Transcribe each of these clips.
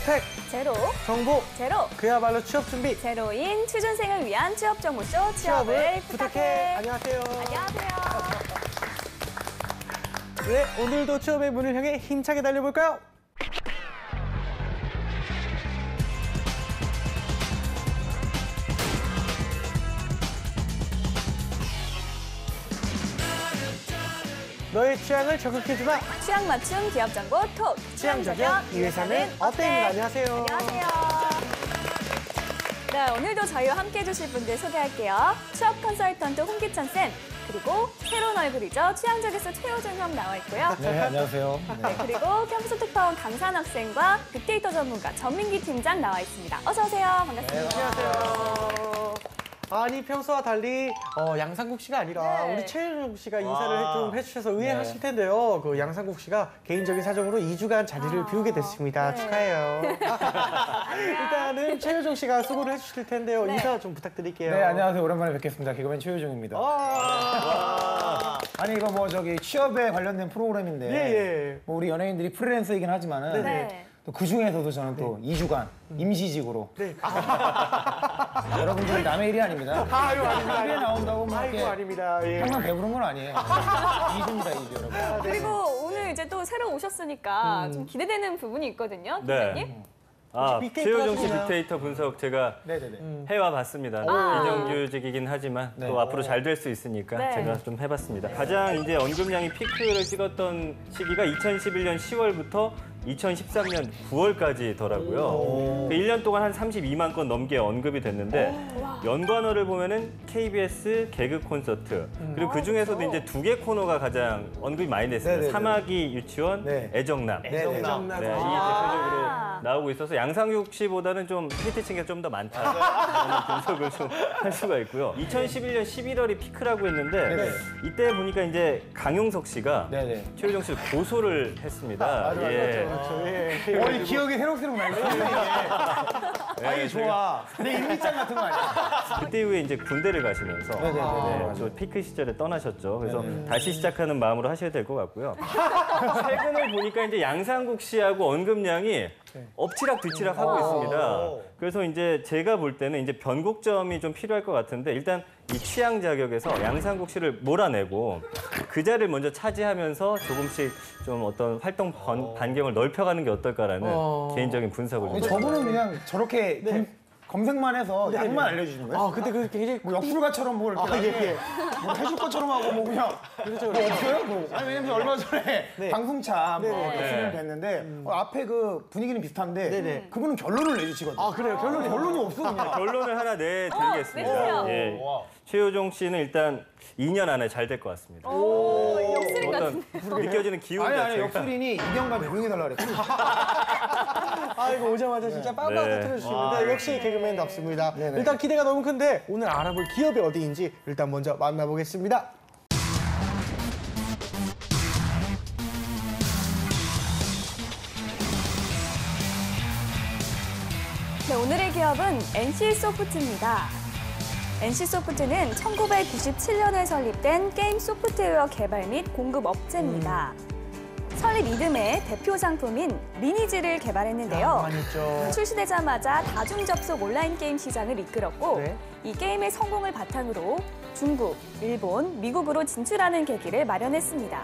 스펙 제로, 정보 제로, 그야말로 취업 준비 제로인 취준생을 위한 취업 정보쇼 취업을 부탁해. 안녕하세요. 안녕하세요. 네, 오늘도 취업의 문을 향해 힘차게 달려볼까요? 너의 취향을 저격해주마. 취향 맞춤 기업 정보 톡. 취향 저격 이 회사는 어때입니다. 안녕하세요. 안녕하세요. 네, 오늘도 저희와 함께 해주실 분들 소개할게요. 취업 컨설턴트 홍기찬 쌤, 그리고 새로운 얼굴이죠. 취향적에서 최호준 형 나와 있고요. 네, 안녕하세요. 네, 그리고 캠퍼스 특파원 강산 학생과 빅데이터 전문가 전민기 팀장 나와 있습니다. 어서 오세요. 반갑습니다. 네, 안녕하세요. 아니 평소와 달리 양상국 씨가 아니라 네. 우리 최윤종 씨가 인사를 좀 해주셔서 의아하실 텐데요. 그 양상국 씨가 개인적인 사정으로 2주간 자리를 비우게 됐습니다. 네. 축하해요. 일단은 최윤종 씨가 수고를 해주실 텐데요. 네. 인사 좀 부탁드릴게요. 네, 안녕하세요. 오랜만에 뵙겠습니다. 개그맨 최효정입니다. 아니 이거 뭐 저기 취업에 관련된 프로그램인데 예. 뭐 우리 연예인들이 프리랜서이긴 하지만은 네. 또 그 중에서도 저는 또 2주간 임시직으로 네. 여러분들이 남의 일이 아닙니다. 아유, 아닙니다. TV에 나온다고 뭐 아이고, 이렇게 아닙니다. 예. 항상 배부른 건 아니에요. 2주입니다, 2주 여러분. 그리고 오늘 이제 또 새로 오셨으니까 좀 기대되는 부분이 있거든요, 네. 팀장님. 빅데이터 최효정 씨 하시나요? 빅데이터 분석 제가 네네네. 해와 봤습니다. 비정규직이긴 하지만 네. 또 앞으로 잘 될 수 있으니까 네. 제가 좀 해봤습니다. 가장 이제 언급량이 피크를 찍었던 시기가 2011년 10월부터 2013년 9월까지더라고요. 그 1년 동안 한 32만 건 넘게 언급이 됐는데 연관어를 보면은 KBS 개그 콘서트 그리고 그 중에서도 이제 2개 코너가 가장 언급이 많이 됐습니다. 네네네. 사마귀 유치원, 네. 애정남. 네, 이 대표적으로 나오고 있어서 양상국 씨보다는 좀 히트층이 좀 더 많다. 분석을 좀 할 수가 있고요. 2011년 11월이 피크라고 했는데 네네. 이때 보니까 이제 강용석 씨가 네네. 최효정 씨를 고소를 했습니다. 맞아. 그렇죠. 예. 이 기억이 새록새록 나요. 아, 이게 좋아. 내 일기장 같은 거 아니야? 그때 이후에 이제 군대를 가시면서 네네네. 저 피크 시절에 떠나셨죠. 그래서 다시 시작하는 마음으로 하셔야 될 것 같고요. 최근을 보니까 이제 양상국 씨하고 언급량이 엎치락 뒤치락 하고 있습니다. 그래서 이제 제가 볼 때는 이제 변곡점이 좀 필요할 것 같은데 일단 이 취향 자격에서 양상국 씨를 몰아내고 그 자리를 먼저 차지하면서 조금씩 좀 어떤 활동 반경을 넓혀가는 게 어떨까라는 개인적인 분석을 좀 저분은 그냥 저렇게 검색만 해서 약만 알려주시는 거예요? 근데 그 굉장히 뭐 역술가처럼 뭐 이렇게 뭐 해줄 것처럼 하고 뭐 그냥 뭐 없어요? 뭐. 아니 왜냐면 얼마 전에 방송차 뭐 역술을 뵀는데 앞에 그 분위기는 비슷한데 그분은 결론을 내주시거든요. 그래요. 결론이 없어 그냥. 결론을 하나 내드리겠습니다. 내주세요. 예. 최효정 씨는 일단 2년 안에 잘 될 것 같습니다. 역술인 같은. 어떤 느껴지는 기운 아니 자체가 역술인이 이경감 배웅해달라 그랬어. 이거 오자마자 진짜 빵빵 네. 터뜨려주시는데 역시 개그맨답습니다. 네네. 일단 기대가 너무 큰데 오늘 알아볼 기업이 어디인지 일단 먼저 만나보겠습니다. 네, 오늘의 기업은 NC소프트입니다. NC소프트는 1997년에 설립된 게임 소프트웨어 개발 및 공급 업체입니다. 설립 이듬해 대표 상품인 리니지를 개발했는데요. 많이 했죠. 출시되자마자 다중 접속 온라인 게임 시장을 이끌었고 네. 이 게임의 성공을 바탕으로 중국, 일본, 미국으로 진출하는 계기를 마련했습니다.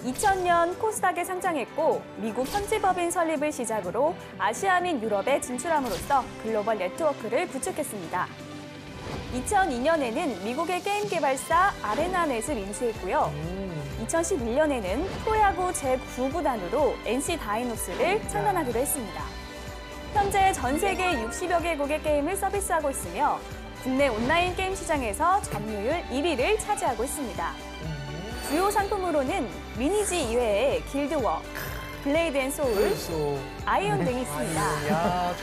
2000년 코스닥에 상장했고 미국 현지법인 설립을 시작으로 아시아 및 유럽에 진출함으로써 글로벌 네트워크를 구축했습니다. 2002년에는 미국의 게임 개발사 아레나넷을 인수했고요. 2011년에는 프로야구 제9구단으로 NC 다이노스를 창단하기도 했습니다. 현재 전 세계 60여 개국의 게임을 서비스하고 있으며 국내 온라인 게임 시장에서 점유율 1위를 차지하고 있습니다. 주요 상품으로는 리니지 이외에 길드워, 블레이드 앤 소울, 아이온 등이 있습니다. 야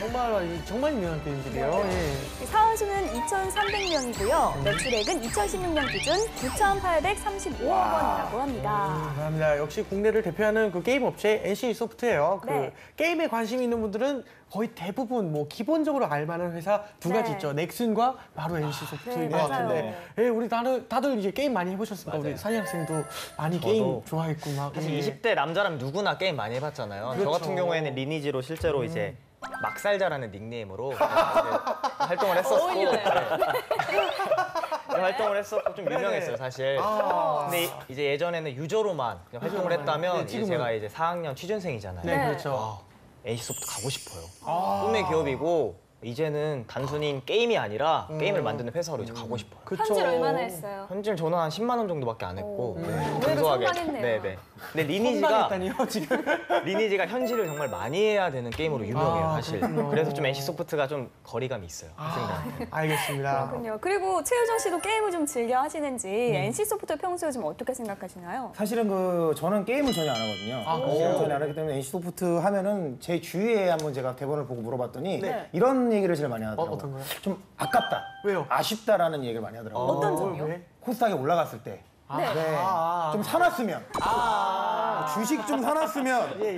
정말 유명한 게임들이에요. 예. 사원수는 2,300명이고요. 매출액은 2016년 기준 9,835억 원이라고 합니다. 감사합니다. 역시 국내를 대표하는 그 게임 업체 NC소프트예요. 그 네. 게임에 관심 있는 분들은 거의 대부분 뭐 기본적으로 알만한 회사 두 가지 네. 있죠. 넥슨과 바로 NC소프트인 네, 것 맞아요. 같은데, 예, 우리 다들 이제 게임 많이 해보셨으니까 우리 산희 학생도 많이 게임 좋아했고 막. 사실 예. 20대 남자라면 누구나 게임 많이 많이 해봤잖아요. 그렇죠. 저 같은 경우에는 리니지로 실제로 이제 막살자라는 닉네임으로 이제 활동을 했었고 활동을 했었고 좀 유명했어요 사실. 근데 이제 예전에는 유저로만 그냥 활동을 했다면 이제 제가 이제 4학년 취준생이잖아요. 네, 그렇죠. NC소프트 가고 싶어요. 꿈의 기업이고 이제는 단순히 게임이 아니라 게임을 만드는 회사로 이제 가고 싶어요. 현질 얼마나 했어요? 현질 저는 한 10만 원 정도밖에 안 했고 의외로 선방했네요. 네네. 근데 리니지가 선방했다니요, 지금? 리니지가 현질을 정말 많이 해야 되는 게임으로 유명해요 사실. 그래서 좀 NC소프트가 좀 거리감이 있어요 학생들한테. 알겠습니다. 그렇군요. 그리고 최유정 씨도 게임을 좀 즐겨 하시는지 NC소프트 평소에 좀 어떻게 생각하시나요? 사실은 저는 게임을 전혀 안 하거든요. 게임을 전혀 안 하기 때문에 NC소프트 하면은 제 주위에 한번 제가 대본을 보고 물어봤더니 이런 얘기를 제일 많이 하더라고요. 어떤 거요? 좀 아깝다. 왜요? 아쉽다라는 얘기를 많이 하더라고요. 어떤 점이요? 왜? 코스닥에 올라갔을 때. 좀 사놨으면. 주식 좀 사놨으면. 예.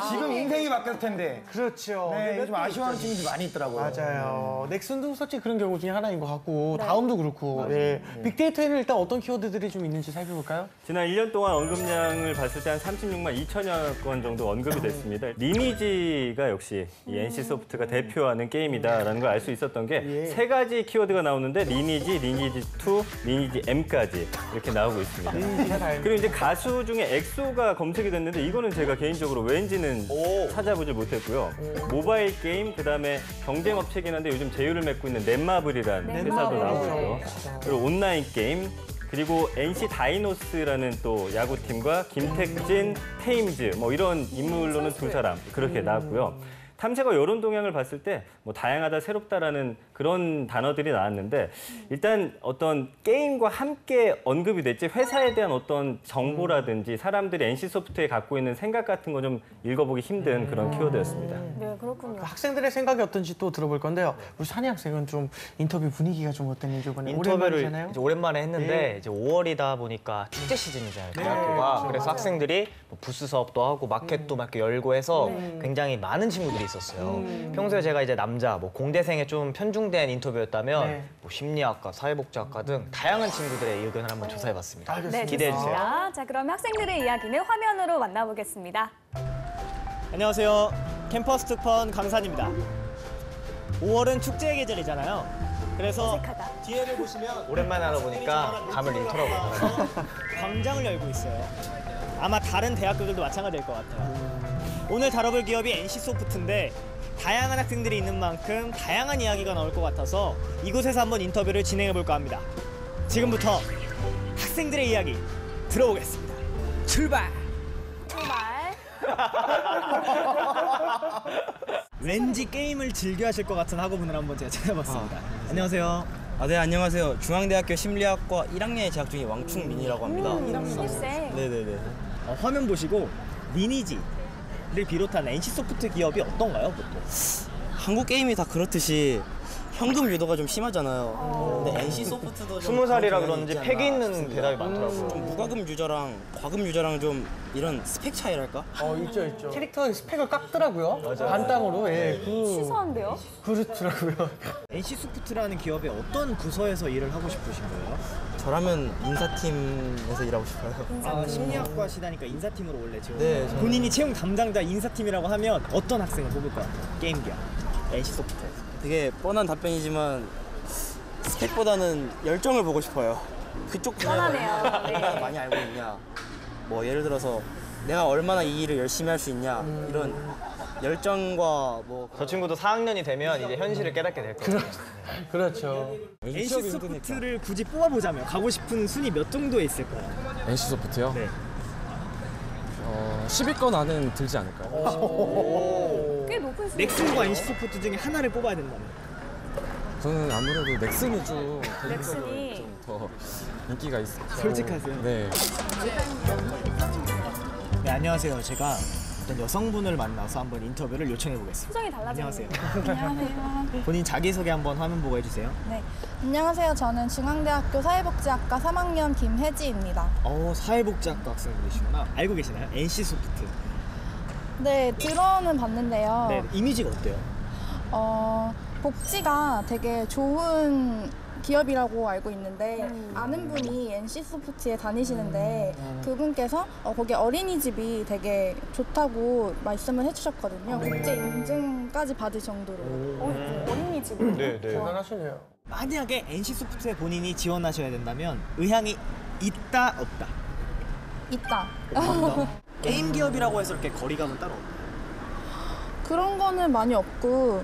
지금 인생이 바뀌었을 텐데. 그렇죠. 네, 좀 아쉬워하는 친구들이 많이 있더라고요. 맞아요. 넥슨도 솔직히 그런 경우 중에 하나인 것 같고 다음도 그렇고. 네. 빅데이터에는 일단 어떤 키워드들이 좀 있는지 살펴볼까요? 지난 1년 동안 언급량을 봤을 때 한 36만 2천여 건 정도 언급이 됐습니다. 리니지가 역시 이 NC소프트가 대표하는 게임이다라는 걸 알 수 있었던 게 세 가지 키워드가 나오는데 리니지, 리니지2, 리니지 M까지 이렇게 나오고 있습니다. 그리고 이제 가수 중에 엑소가 검색이 됐는데 이거는 제가 개인적으로 왠지는 찾아보질 못했고요. 모바일 게임, 그다음에 경쟁업체긴 한데 요즘 제휴를 맺고 있는 넷마블이라는 회사도 나오고 있고요. 그리고 온라인 게임, 그리고 NC 다이노스라는 또 야구팀과 김택진, 테임즈 뭐 이런 인물로는 두 사람 그렇게 나왔고요. 탐색어 여론 동향을 봤을 때 뭐 다양하다, 새롭다라는 그런 단어들이 나왔는데 일단 어떤 게임과 함께 언급이 됐지 회사에 대한 어떤 정보라든지 사람들이 NC소프트에 갖고 있는 생각 같은 거 좀 읽어보기 힘든 그런 키워드였습니다. 네, 그렇군요. 학생들의 생각이 어떤지 또 들어볼 건데요. 우리 산희 학생은 좀 인터뷰 분위기가 좀 어땠는지 이번에 인터뷰를 오랜만이잖아요. 이제 오랜만에 했는데 이제 5월이다 보니까 축제 시즌이잖아요 대학교가. 그래서 학생들이 뭐 부스 사업도 하고 마켓도 막 이렇게 열고 해서 굉장히 많은 친구들이 있었어요. 평소에 제가 이제 남자 뭐 공대생에 좀 편중된 인터뷰였다면 뭐 심리학과, 사회복지학과 등 다양한 친구들의 의견을 한번 조사해봤습니다. 네, 기대해 주세요. 좋습니다. 자, 그럼 학생들의 이야기는 화면으로 만나보겠습니다. 안녕하세요. 캠퍼스 특파원 강산입니다. 5월은 축제의 계절이잖아요. 그래서 어색하다. 뒤에를 보시면 오랜만에 하다 보니까 감을 잃더라고요. 광장을 열고 있어요. 아마 다른 대학교들도 마찬가지일 것 같아요. 오늘 다뤄볼 기업이 NC소프트인데 다양한 학생들이 있는 만큼 다양한 이야기가 나올 것 같아서 이곳에서 한번 인터뷰를 진행해볼까 합니다. 지금부터 학생들의 이야기 들어보겠습니다. 출발! 정말. 왠지 게임을 즐겨 하실 것 같은 학우분을 한번 제가 찾아봤습니다. 안녕하세요. 네, 안녕하세요. 중앙대학교 심리학과 1학년에 재학 중인 왕충민이라고 합니다. 신입생. 네네네. 화면 보시고 리니지를 비롯한 NC소프트 기업이 어떤가요, 보통? 한국 게임이 다 그렇듯이 현금 유도가 좀 심하잖아요. 근데 NC소프트도 20살이라 그런지 팩이 있는 대답이 많더라고요. 좀 무과금 유저랑 과금 유저랑 좀 이런 스펙 차이랄까? 있죠. 캐릭터의 스펙을 깎더라고요. 반땅으로. 예, 시소한데요? 그렇더라고요. NC소프트라는 기업의 어떤 부서에서 일을 하고 싶으신 거예요? 저라면 인사팀에서 일하고 싶어요. 심리학과시다니까 인사팀으로 원래 지금 네, 저는- 본인이 채용 담당자 인사팀이라고 하면 어떤 학생을 뽑을 것 같아요? 게임 기업, NC소프트에서. 되게 뻔한 답변이지만 스펙보다는 열정을 보고 싶어요. 그쪽 분야에 뻔하네요. 네. 얼마나 많이 알고 있냐. 뭐 예를 들어서 내가 얼마나 이 일을 열심히 할 수 있냐. 이런 열정과 뭐 저 친구도 4학년이 되면 이제 현실을 깨닫게 될 거예요. 그렇죠. NC소프트를 굳이 뽑아보자면 가고 싶은 순위 몇 정도에 있을까요? NC소프트요? 네. 10위권 안에는 들지 않을까요? 꽤 높은 수준. 넥슨과 NC소프트 중에 하나를 뽑아야 된다면? 저는 아무래도 넥슨이 좀 넥슨이. 더 인기가 있어요. 솔직하세요? 네. 네, 안녕하세요. 제가 어떤 여성분을 만나서 한번 인터뷰를 요청해 보겠습니다. 표정이 달라졌네요. 안녕하세요. 본인 자기소개 한번 화면 보고 해주세요. 네, 안녕하세요. 저는 중앙대학교 사회복지학과 3학년 김혜지입니다. 사회복지학과 학생분이시구나. 알고 계시나요? NC소프트. 네, 들어는 봤는데요. 네, 이미지가 어때요? 복지가 되게 좋은 기업이라고 알고 있는데 아는 분이 NC소프트에 다니시는데 그분께서 거기 어린이집이 되게 좋다고 말씀을 해주셨거든요. 국제 인증까지 받을 정도로. 어린이집. 네. 대단하시네요. 만약에 NC소프트에 본인이 지원하셔야 된다면 의향이 있다 없다. 있다. 게임 기업이라고 해서 이렇게 거리감은 따로 없다. 그런 거는 많이 없고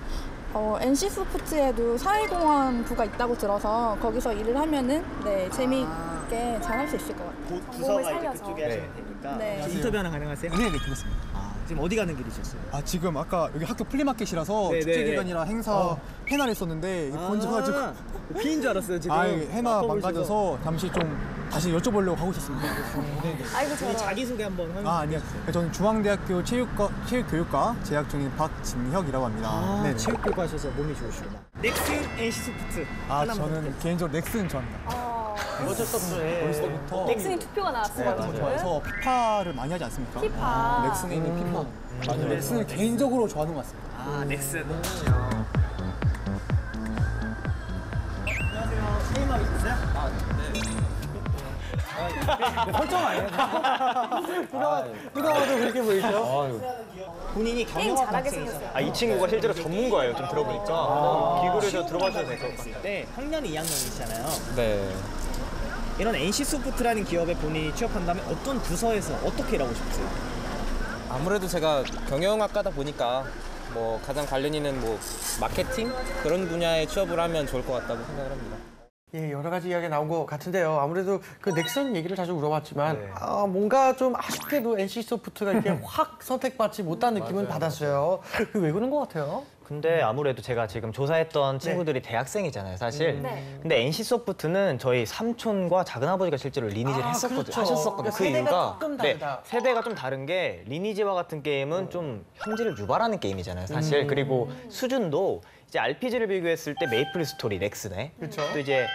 NC소프트에도 사회공헌부가 있다고 들어서 거기서 일을 하면은 네, 재미있게 잘 할 수 있을 것 같아요. 곧 부서가 이제 살려서. 그쪽에 하시면 되니까. 네. 인터뷰 하나 가능하세요? 네, 들었습니다. 지금 어디 가는 길이셨어요? 지금 아까 여기 학교 플리마켓이라서 네, 축제 네, 기간이라 행사 해나를 했었는데 이거 번져가지고 피인 줄 알았어요 지금. 해나 망가져서 잠시 좀 다시 여쭤보려고 하고 있었습니다. 아이고 저런. 자기소개 한번 하면. 아니요. 저는 중앙대학교 체육교육과 재학 중인 박진혁이라고 합니다. 네. 체육교육 하셔서 몸이 좋으시구나. 넥슨 NC소프트. 하나만 저는 부탁드릴게요. 개인적으로 넥슨 좋아합니다. 어쩔 수 없죠. 예. 어렸을 때부터 넥슨이 투표가 나왔어요. 거 좋아해서 피파를 많이 하지 않습니까? 피파. 넥슨에 있는 피파. 맞아요. 넥슨을 개인적으로 좋아하는 것 같습니다. 넥슨. 안녕하세요. 게임하고 있어요? 설정 아니에요? 누가 봐도 그렇게 보이죠? 본인이 게임 경영학 잘하게 학생이셔서. 생겼어요. 이 친구가 실제로 전문가예요. 좀 들어보니까 기구를 좀 들어봐줘야 될 것 같아요. 네, 학년이 2학년이시잖아요. 네. 이런 NC소프트라는 기업에 본인이 취업한다면 어떤 부서에서 어떻게 일하고 싶으세요? 아무래도 제가 경영학과다 보니까 뭐 가장 관련 있는 뭐 마케팅 그런 분야에 취업을 하면 좋을 것 같다고 생각을 합니다. 예, 여러 가지 이야기가 나온 것 같은데요. 아무래도 그 넥슨 얘기를 자주 물어봤지만 뭔가 좀 아쉽게도 NC소프트가 이렇게 확 선택받지 못한 느낌은 받았어요. 그 왜 그런 것 같아요? 근데 아무래도 제가 지금 조사했던 친구들이 대학생이잖아요, 사실. 네. 근데 NC소프트는 저희 삼촌과 작은아버지가 실제로 리니지를 그렇죠. 하셨었거든요. 그 세대가 이유가 조금 다르다. 세대가 좀 다른 게 리니지와 같은 게임은 좀 현질을 유발하는 게임이잖아요, 사실. 그리고 수준도 이제 RPG를 비교했을 때 메이플 스토리 넥슨에 또 이제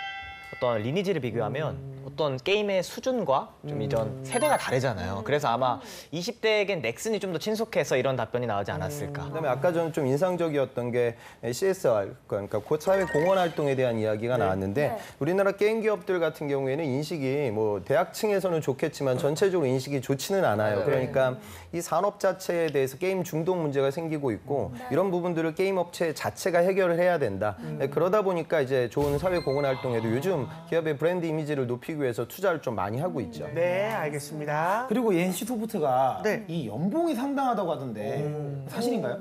어떤 리니지를 비교하면 어떤 게임의 수준과 좀 이전 세대가 다르잖아요. 그래서 아마 20대에겐 넥슨이 좀 더 친숙해서 이런 답변이 나오지 않았을까. 그다음에 아까 저는 좀 인상적이었던 게 CSR, 그러니까 사회 공헌 활동에 대한 이야기가 나왔는데 우리나라 게임 기업들 같은 경우에는 인식이 뭐 대학층에서는 좋겠지만 전체적으로 인식이 좋지는 않아요. 그러니까 이 산업 자체에 대해서 게임 중독 문제가 생기고 있고 이런 부분들을 게임 업체 자체가 해결을 해야 된다. 그러다 보니까 이제 좋은 사회 공헌 활동에도 요즘 기업의 브랜드 이미지를 높이기 위해서 투자를 좀 많이 하고 있죠. 네, 알겠습니다. 그리고 NC소프트가 네. 이 연봉이 상당하다고 하던데 사실인가요?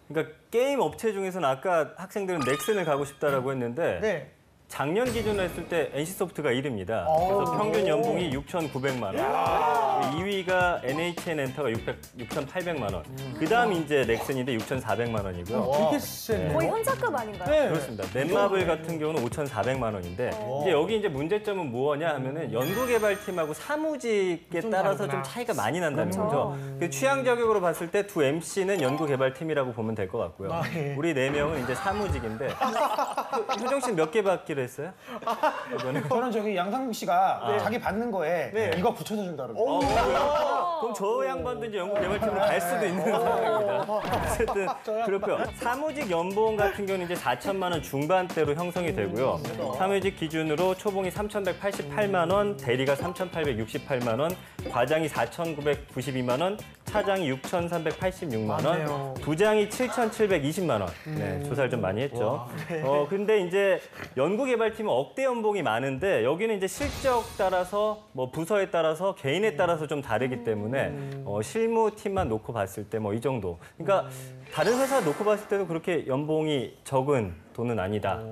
그러니까 게임 업체 중에서는 아까 학생들은 넥슨을 가고 싶다라고 했는데 네. 작년 기준으로 했을 때 NC소프트가 1위입니다. 그래서 평균 연봉이 6,900만 원. 2위가 NHN 엔터가 6,800만 원. 그다음 이제 넥슨인데 6,400만 원이고요. 되게 센. 거의 현자급 아닌가요? 네. 그렇습니다. 넷마블 같은 경우는 5,400만 원인데 이제 여기 이제 문제점은 뭐냐 하면은 연구개발팀하고 사무직에 따라서 다르구나. 좀 차이가 많이 난다는 그렇죠. 거죠. 그 취향 저격으로 봤을 때 두 MC는 연구개발팀이라고 보면 될 것 같고요. 예. 우리 4명은 이제 사무직인데 효정 씨는 몇 개 받기로 했어요? 이번에? 저는 저기 양상국 씨가 자기 받는 거에 이거 붙여서 준다 그러고. 그럼 저 양반도 이제 연구개발팀으로 갈 수도 있는 상황입니다. 어쨌든 그렇고요. 사무직 연봉 같은 경우는 이제 4천만 원 중반대로 형성이 되고요. 사무직 기준으로 초봉이 3,188만 원, 대리가 3,868만 원, 과장이 4,992만 원, 차장이 6,386만 원, 맞네요. 부장이 7,720만 원. 네, 조사를 좀 많이 했죠. 근데 이제 연구개발팀은 억대 연봉이 많은데 여기는 이제 실적 따라서 뭐 부서에 따라서 개인에 따라서 좀 다르기 때문에 실무팀만 놓고 봤을 때 뭐 이 정도. 그러니까 다른 회사 놓고 봤을 때도 그렇게 연봉이 적은 돈은 아니다.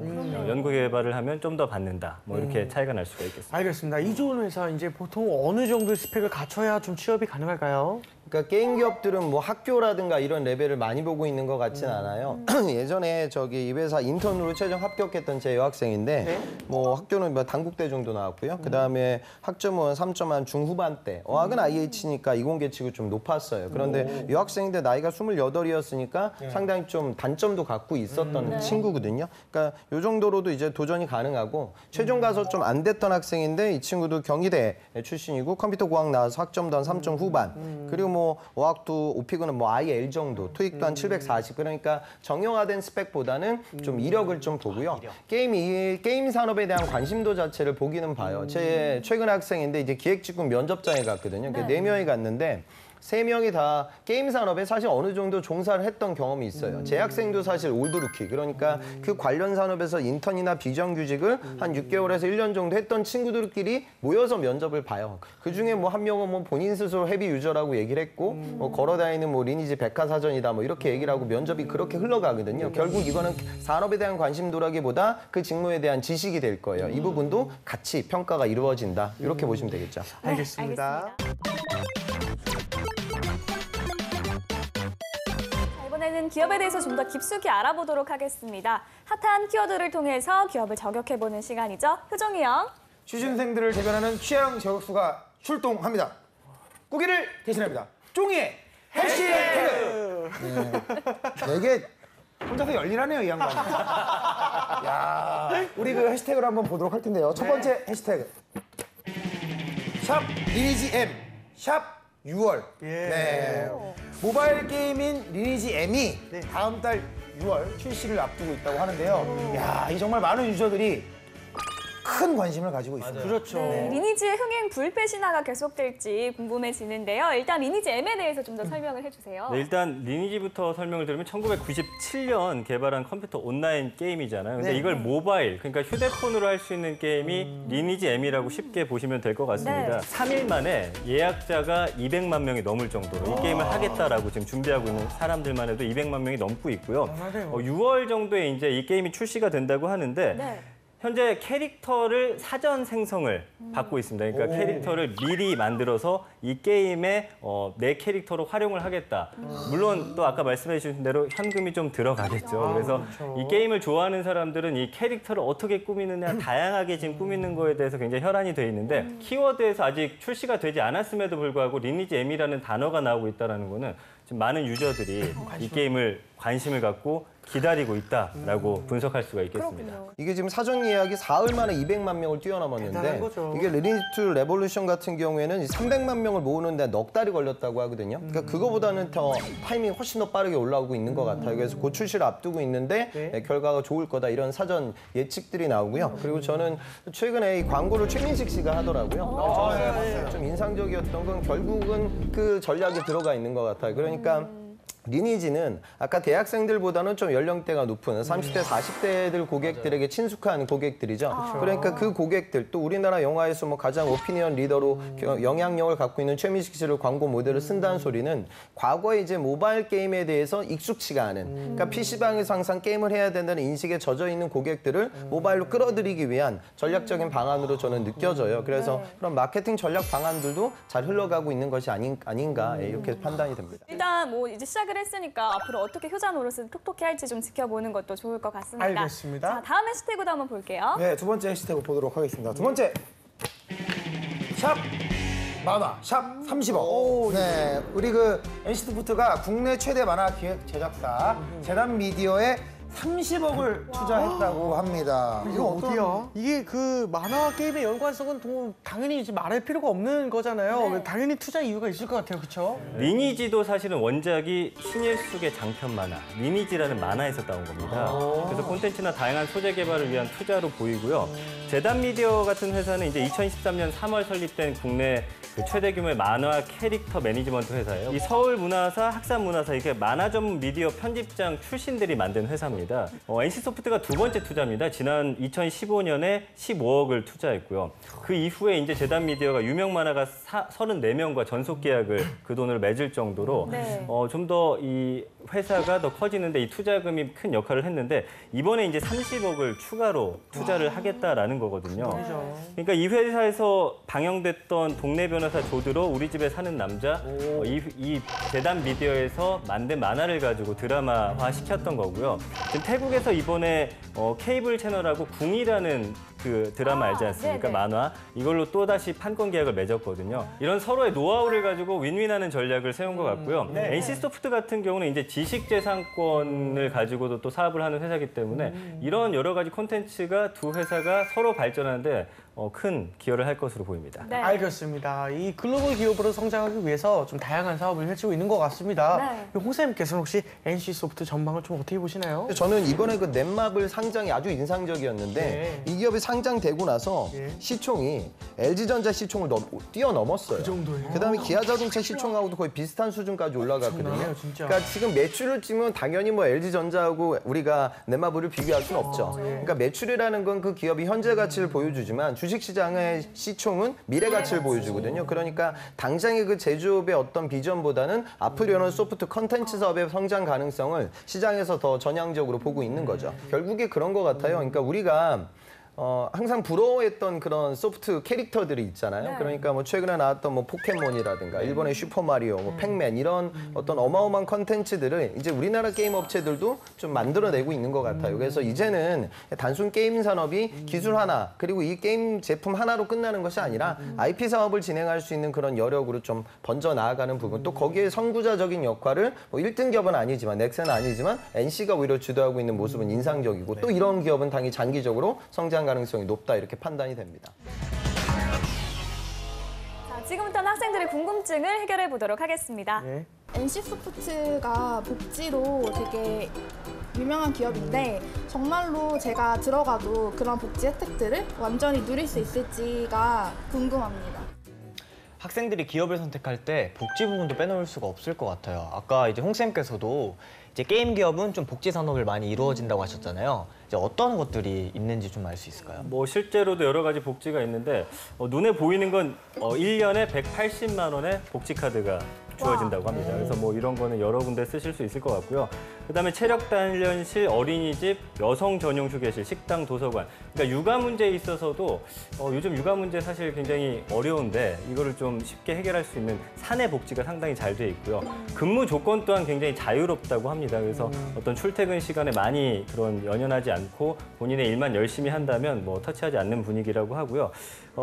연구개발을 하면 좀 더 받는다. 뭐 이렇게 차이가 날 수가 있겠습니다. 알겠습니다. 이 좋은 회사 이제 보통 어느 정도의 스펙을 갖춰야 좀 취업이 가능할까요? 그러니까 게임 기업들은 뭐 학교라든가 이런 레벨을 많이 보고 있는 것 같진 않아요. 예전에 저기 이 회사 인턴으로 최종 합격했던 제 여학생인데 뭐 학교는 뭐 단국대 정도 나왔고요. 그다음에 학점은 3.1 중후반대. 어학은 IH니까 이공계치고 좀 높았어요. 그런데 여학생인데 나이가 28이었으니까 상당히 좀 단점도 갖고 있었던 친구거든요. 그러니까 요 정도로도 이제 도전이 가능하고 최종 가서 좀 안 됐던 학생인데 이 친구도 경희대 출신이고 컴퓨터 공학 나와서 학점도 한 3점 후반. 그리고 뭐 뭐 어학도 오피그는 뭐 아예 L 정도, 토익도 한 740. 그러니까 정형화된 스펙보다는 좀 이력을 좀 보고요. 게임 산업에 대한 관심도 자체를 보기는 봐요. 제 최근 학생인데 이제 기획직군 면접장에 갔거든요. 네 명이 갔는데 3명이 다 게임 산업에 사실 어느 정도 종사를 했던 경험이 있어요. 제 학생도 사실 올드루키, 그러니까 그 관련 산업에서 인턴이나 비정규직을 한 6개월에서 1년 정도 했던 친구들끼리 모여서 면접을 봐요. 그중에 뭐 한 명은 뭐 본인 스스로 헤비 유저라고 얘기를 했고 뭐 걸어다니는 뭐 리니지 백화사전이다 뭐 이렇게 얘기를 하고 면접이 그렇게 흘러가거든요. 결국 이거는 산업에 대한 관심도라기보다 그 직무에 대한 지식이 될 거예요. 이 부분도 같이 평가가 이루어진다. 이렇게 보시면 되겠죠. 알겠습니다. 이번에는 기업에 대해서 좀 더 깊숙이 알아보도록 하겠습니다. 핫한 키워드를 통해서 기업을 저격해보는 시간이죠. 효정이 형. 취준생들을 대변하는 취향 저격수가 출동합니다. 꾸기를 대신합니다. 쫑이의 해시태그. 네. 이게 혼자서 열일하네요, 이 양반. 야, 우리 그 해시태그를 한번 보도록 할 텐데요. 첫 번째 해시태그. 샵 리니지 M. 샵 6월. 네. 모바일 게임인 리니지 M이 다음 달 6월 출시를 앞두고 있다고 하는데요. 야, 이 정말 많은 유저들이 큰 관심을 가지고 있습니다. 그렇죠. 네, 리니지의 흥행 불패 신화가 계속될지 궁금해지는데요. 일단 리니지 M에 대해서 좀 더 설명을 해주세요. 네, 일단 리니지부터 설명을 드리면 1997년 개발한 컴퓨터 온라인 게임이잖아요. 근데 이걸 모바일, 그러니까 휴대폰으로 할 수 있는 게임이 리니지 M이라고 쉽게 보시면 될 것 같습니다. 3일 만에 예약자가 200만 명이 넘을 정도로 이 게임을 하겠다라고 지금 준비하고 있는 사람들만 해도 200만 명이 넘고 있고요. 6월 정도에 이제 이 게임이 출시가 된다고 하는데 현재 캐릭터를 사전 생성을 받고 있습니다. 그러니까 캐릭터를 미리 만들어서 이 게임에 내 캐릭터로 활용을 하겠다. 물론 또 아까 말씀해 주신 대로 현금이 좀 들어가겠죠. 그래서 이 게임을 좋아하는 사람들은 이 캐릭터를 어떻게 꾸미느냐, 다양하게 지금 꾸미는 거에 대해서 굉장히 혈안이 돼 있는데 키워드에서 아직 출시가 되지 않았음에도 불구하고 리니지 M이라는 단어가 나오고 있다는 거는 지금 많은 유저들이 이 게임을 관심을 갖고 기다리고 있다라고 분석할 수가 있겠습니다. 그렇군요. 이게 지금 사전 예약이 4일 만에 200만 명을 뛰어넘었는데 이게 리니지 2 레볼루션 같은 경우에는 300만 명을 모으는데 넉 달이 걸렸다고 하거든요. 그러니까 그거보다는 더 타이밍이 훨씬 더 빠르게 올라오고 있는 것 같아요. 그래서 곧 출시를 앞두고 있는데 결과가 좋을 거다 이런 사전 예측들이 나오고요. 그리고 저는 최근에 이 광고를 최민식 씨가 하더라고요. 좀 인상적이었던 건 결국은 그 전략이 들어가 있는 것 같아요. 그러니까 리니지는 아까 대학생들보다는 좀 연령대가 높은 30대, 40대들 고객들에게 친숙한 고객들이죠. 그러니까 그 고객들, 또 우리나라 영화에서 뭐 가장 오피니언 리더로 영향력을 갖고 있는 최민식 씨를 광고 모델을 쓴다는 소리는 과거에 이제 모바일 게임에 대해서 익숙치가 않은, 그러니까 PC방에서 항상 게임을 해야 된다는 인식에 젖어 있는 고객들을 모바일로 끌어들이기 위한 전략적인 방안으로 저는 느껴져요. 그래서 그런 마케팅 전략 방안들도 잘 흘러가고 있는 것이 아닌가 이렇게 판단이 됩니다. 일단 뭐 이제 시작을 했으니까 앞으로 어떻게 효자 노릇을 톡톡히 할지 좀 지켜보는 것도 좋을 것 같습니다. 알겠습니다. 자, 다음 해시태그도 한번 볼게요. 네, 두 번째 해시태그 보도록 하겠습니다. 두 번째. 샵 만화, 샵 30억. 네, 우리 그 NC소프트가 국내 최대 만화 기획 제작사 재단 미디어에 30억을 투자했다고 합니다. 이거 어디야? 이게 그 만화 게임의 연관성은 당연히 이제 말할 필요가 없는 거잖아요. 당연히 투자 이유가 있을 것 같아요, 그렇죠? 리니지도 사실은 원작이 신일숙의 장편 만화, 리니지라는 만화에서 따온 겁니다. 그래서 콘텐츠나 다양한 소재 개발을 위한 투자로 보이고요. 재단 미디어 같은 회사는 이제 2013년 3월 설립된 국내 그 최대 규모의 만화 캐릭터 매니지먼트 회사예요. 이 서울문화사, 학산문화사 이렇게 만화 전문 미디어 편집장 출신들이 만든 회사입니다. NC소프트가 두 번째 투자입니다. 지난 2015년에 15억을 투자했고요. 그 이후에 이제 재단 미디어가 유명 만화가 34명과 전속 계약을 그 돈으로 맺을 정도로 좀 더 이 회사가 더 커지는데 이 투자금이 큰 역할을 했는데 이번에 이제 30억을 추가로 투자를 하겠다라는 거거든요. 그러니까 이 회사에서 방영됐던 동네 변호사 조드로 우리 집에 사는 남자 이 재단 미디어에서 만든 만화를 가지고 드라마화 시켰던 거고요. 지금 태국에서 이번에 케이블 채널하고 궁이라는 그 드라마 알지 않습니까? 만화. 이걸로 또다시 판권 계약을 맺었거든요. 이런 서로의 노하우를 가지고 윈윈하는 전략을 세운 것 같고요. NC소프트 같은 경우는 이제 지식재산권을 가지고도 또 사업을 하는 회사이기 때문에 이런 여러 가지 콘텐츠가 두 회사가 서로 발전하는데 큰 기여를 할 것으로 보입니다. 네. 알겠습니다. 이 글로벌 기업으로 성장하기 위해서 좀 다양한 사업을 펼치고 있는 것 같습니다. 네. 홍사님께서는 혹시 NC소프트 전망을 좀 어떻게 보시나요? 저는 이번에 그 넷마블 상장이 아주 인상적이었는데 네. 이 기업이 상장되고 나서 네. 시총이 LG전자 시총을 뛰어넘었어요. 그 정도예요? 그다음에 기아자동차 시총하고도 거의 비슷한 수준까지 올라갔거든요. 엄청나네요, 진짜. 그러니까 지금 매출을 치면 당연히 뭐 LG전자하고 우리가 넷마블을 비교할 수는 없죠. 그러니까 매출이라는 건 그 기업이 현재 가치를 보여주지만 주식시장의 시총은 미래 가치를 보여주거든요. 그러니까 당장의 그 제조업의 어떤 비전보다는 앞으로는 소프트 컨텐츠 사업의 성장 가능성을 시장에서 더 전향적으로 보고 있는 거죠. 결국에 그런 것 같아요. 그러니까 우리가 항상 부러워했던 그런 소프트 캐릭터들이 있잖아요. 네. 그러니까 뭐 최근에 나왔던 뭐 포켓몬이라든가 일본의 슈퍼마리오, 뭐 팩맨 이런 어떤 어마어마한 컨텐츠들을 이제 우리나라 게임 업체들도 좀 만들어내고 있는 것 같아요. 그래서 이제는 단순 게임 산업이 기술 하나 그리고 이 게임 제품 하나로 끝나는 것이 아니라 IP 사업을 진행할 수 있는 그런 여력으로 좀 번져 나아가는 부분 또 거기에 선구자적인 역할을 뭐 1등 기업은 아니지만 넥센은 아니지만 NC가 오히려 주도하고 있는 모습은 인상적이고 또 이런 기업은 당연히 장기적으로 성장 가능성이 높다 이렇게 판단이 됩니다. 자, 지금부터는 학생들의 궁금증을 해결해 보도록 하겠습니다. 네. NC소프트가 복지로 되게 유명한 기업인데 정말로 제가 들어가도 그런 복지 혜택들을 완전히 누릴 수 있을지가 궁금합니다. 학생들이 기업을 선택할 때 복지 부분도 빼놓을 수가 없을 것 같아요. 아까 이제 홍쌤께서도 이제 게임 기업은 좀 복지 산업을 많이 이루어진다고 하셨잖아요. 이제 어떤 것들이 있는지 좀 알 수 있을까요? 뭐 실제로도 여러 가지 복지가 있는데 눈에 보이는 건 1년에 180만 원의 복지 카드가 주어진다고 합니다. 그래서 뭐 이런 거는 여러 군데 쓰실 수 있을 것 같고요. 그다음에 체력 단련실, 어린이집, 여성 전용 휴게실, 식당, 도서관. 그러니까 육아 문제에 있어서도 요즘 육아 문제 사실 굉장히 어려운데 이거를 좀 쉽게 해결할 수 있는 사내 복지가 상당히 잘 돼 있고요. 근무 조건 또한 굉장히 자유롭다고 합니다. 그래서 어떤 출퇴근 시간에 많이 그런 연연하지 않고 본인의 일만 열심히 한다면 뭐 터치하지 않는 분위기라고 하고요.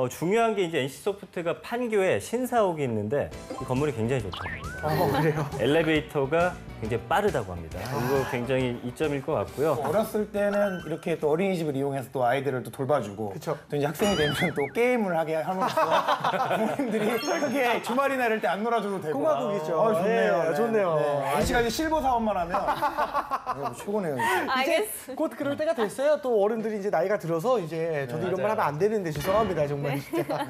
중요한 게 이제 NC소프트가 판교에 신사옥이 있는데 이 건물이 굉장히 좋다고 합니다. 그래요? 엘리베이터가 굉장히 빠르다고 합니다. 이거 굉장히 이점일 것 같고요. 어렸을 때는 이렇게 또 어린이집을 이용해서 또 아이들을 또 돌봐주고 그쵸. 또 이제 학생이 되면 또 게임을 하게 함으로써 부모님들이 크게 주말이나 이럴 때 안 놀아줘도 되고 꿈과국이죠. 좋네요. 네, 좋네요. NC가 이제 실버 사업만 하면 이거 최고네요. 알겠습니다. 곧 그럴 때가 됐어요. 또 어른들이 이제 나이가 들어서 이제 저도 이런 말 하면 안 되는데 죄송합니다 정말 진짜.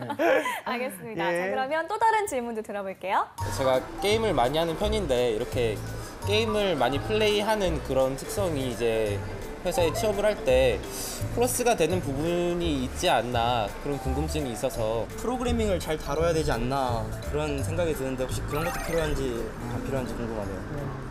알겠습니다. 예. 자, 그러면 또 다른 질문도 들어볼게요. 제가 게임을 많이 하는 편인데 이렇게 게임을 많이 플레이하는 그런 특성이 이제 회사에 취업을 할 때 플러스가 되는 부분이 있지 않나 그런 궁금증이 있어서 프로그래밍을 잘 다뤄야 되지 않나 그런 생각이 드는데 혹시 그런 것도 필요한지 안 필요한지 궁금하네요.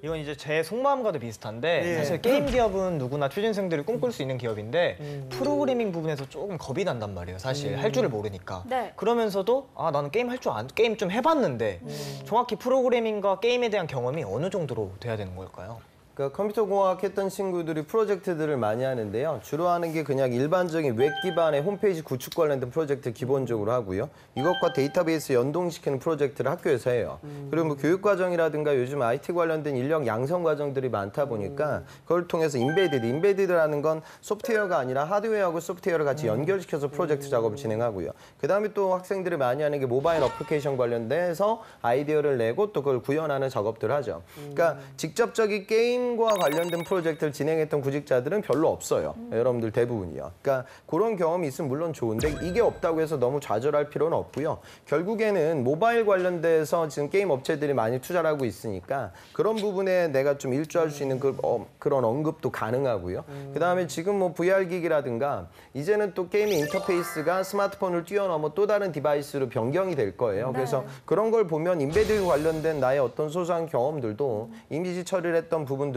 이건 이제 제 속마음과도 비슷한데 네. 사실 게임 기업은 누구나 취준생들이 꿈꿀 수 있는 기업인데 프로그래밍 부분에서 조금 겁이 난단 말이에요. 사실 할 줄을 모르니까. 네. 그러면서도 나는 게임 할 줄 게임 좀 해봤는데 정확히 프로그래밍과 게임에 대한 경험이 어느 정도로 돼야 되는 걸까요? 그러니까 컴퓨터 공학 했던 친구들이 프로젝트들을 많이 하는데요. 주로 하는 게 그냥 일반적인 웹 기반의 홈페이지 구축 관련된 프로젝트 기본적으로 하고요. 이것과 데이터베이스 연동시키는 프로젝트를 학교에서 해요. 그리고 뭐 교육과정이라든가 요즘 IT 관련된 인력 양성 과정들이 많다 보니까 그걸 통해서 인베디드라는 건 소프트웨어가 아니라 하드웨어하고 소프트웨어를 같이 연결시켜서 프로젝트 작업을 진행하고요. 그다음에 또 학생들이 많이 하는 게 모바일 어플리케이션 관련돼서 아이디어를 내고 또 그걸 구현하는 작업들을 하죠. 그러니까 직접적인 게임과 관련된 프로젝트를 진행했던 구직자들은 별로 없어요. 여러분들 대부분이요. 그러니까 그런 경험이 있으면 물론 좋은데 이게 없다고 해서 너무 좌절할 필요는 없고요. 결국에는 모바일 관련돼서 지금 게임 업체들이 많이 투자를 하고 있으니까 그런 부분에 내가 좀 일조할 수 있는 그런 언급도 가능하고요. 그다음에 지금 뭐 VR 기기라든가 이제는 또 게임의 인터페이스가 스마트폰을 뛰어넘어 또 다른 디바이스로 변경이 될 거예요. 그래서 그런 걸 보면 인베드 관련된 나의 어떤 소소한 경험들도 이미지 처리를 했던 부분들도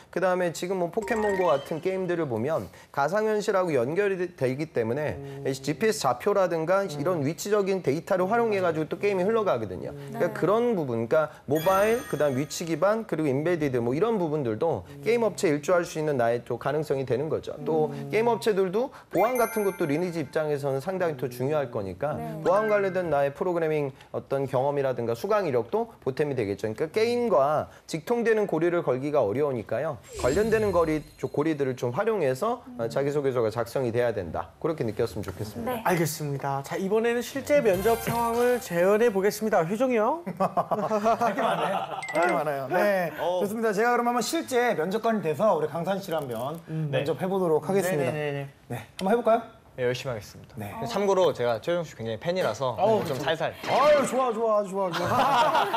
그다음에 지금 뭐 포켓몬고 같은 게임들을 보면 가상현실하고 연결이 되기 때문에 GPS 좌표라든가 이런 위치적인 데이터를 활용해가지고 또 게임이 흘러가거든요. 그러니까 그런 부분, 그러니까 모바일, 그다음 위치 기반, 그리고 인베디드 뭐 이런 부분들도 게임 업체에 일조할 수 있는 나의 또 가능성이 되는 거죠. 또 게임 업체들도 보안 같은 것도 리니지 입장에서는 상당히 더 중요할 거니까 보안 관련된 나의 프로그래밍 어떤 경험이라든가 수강 이력도 보탬이 되겠죠. 그러니까 게임과 직통되는 고리를 걸기가 어려워. 어려우니까요. 관련되는 고리들을 좀 활용해서 자기소개서가 작성이 돼야 된다. 그렇게 느꼈으면 좋겠습니다. 네. 알겠습니다. 자, 이번에는 실제 면접 상황을 재현해 보겠습니다. 효종이 형. 할 게 많네. 할 게 많아요. 네. 좋습니다. 제가 그럼 한번 실제 면접관이 돼서 우리 강산 씨를 한번 면접해보도록 하겠습니다. 네네네. 네. 한번 해볼까요? 네, 열심히 하겠습니다. 네. 참고로 제가 최종 씨 굉장히 팬이라서 좀 살살. 아유, 좋아.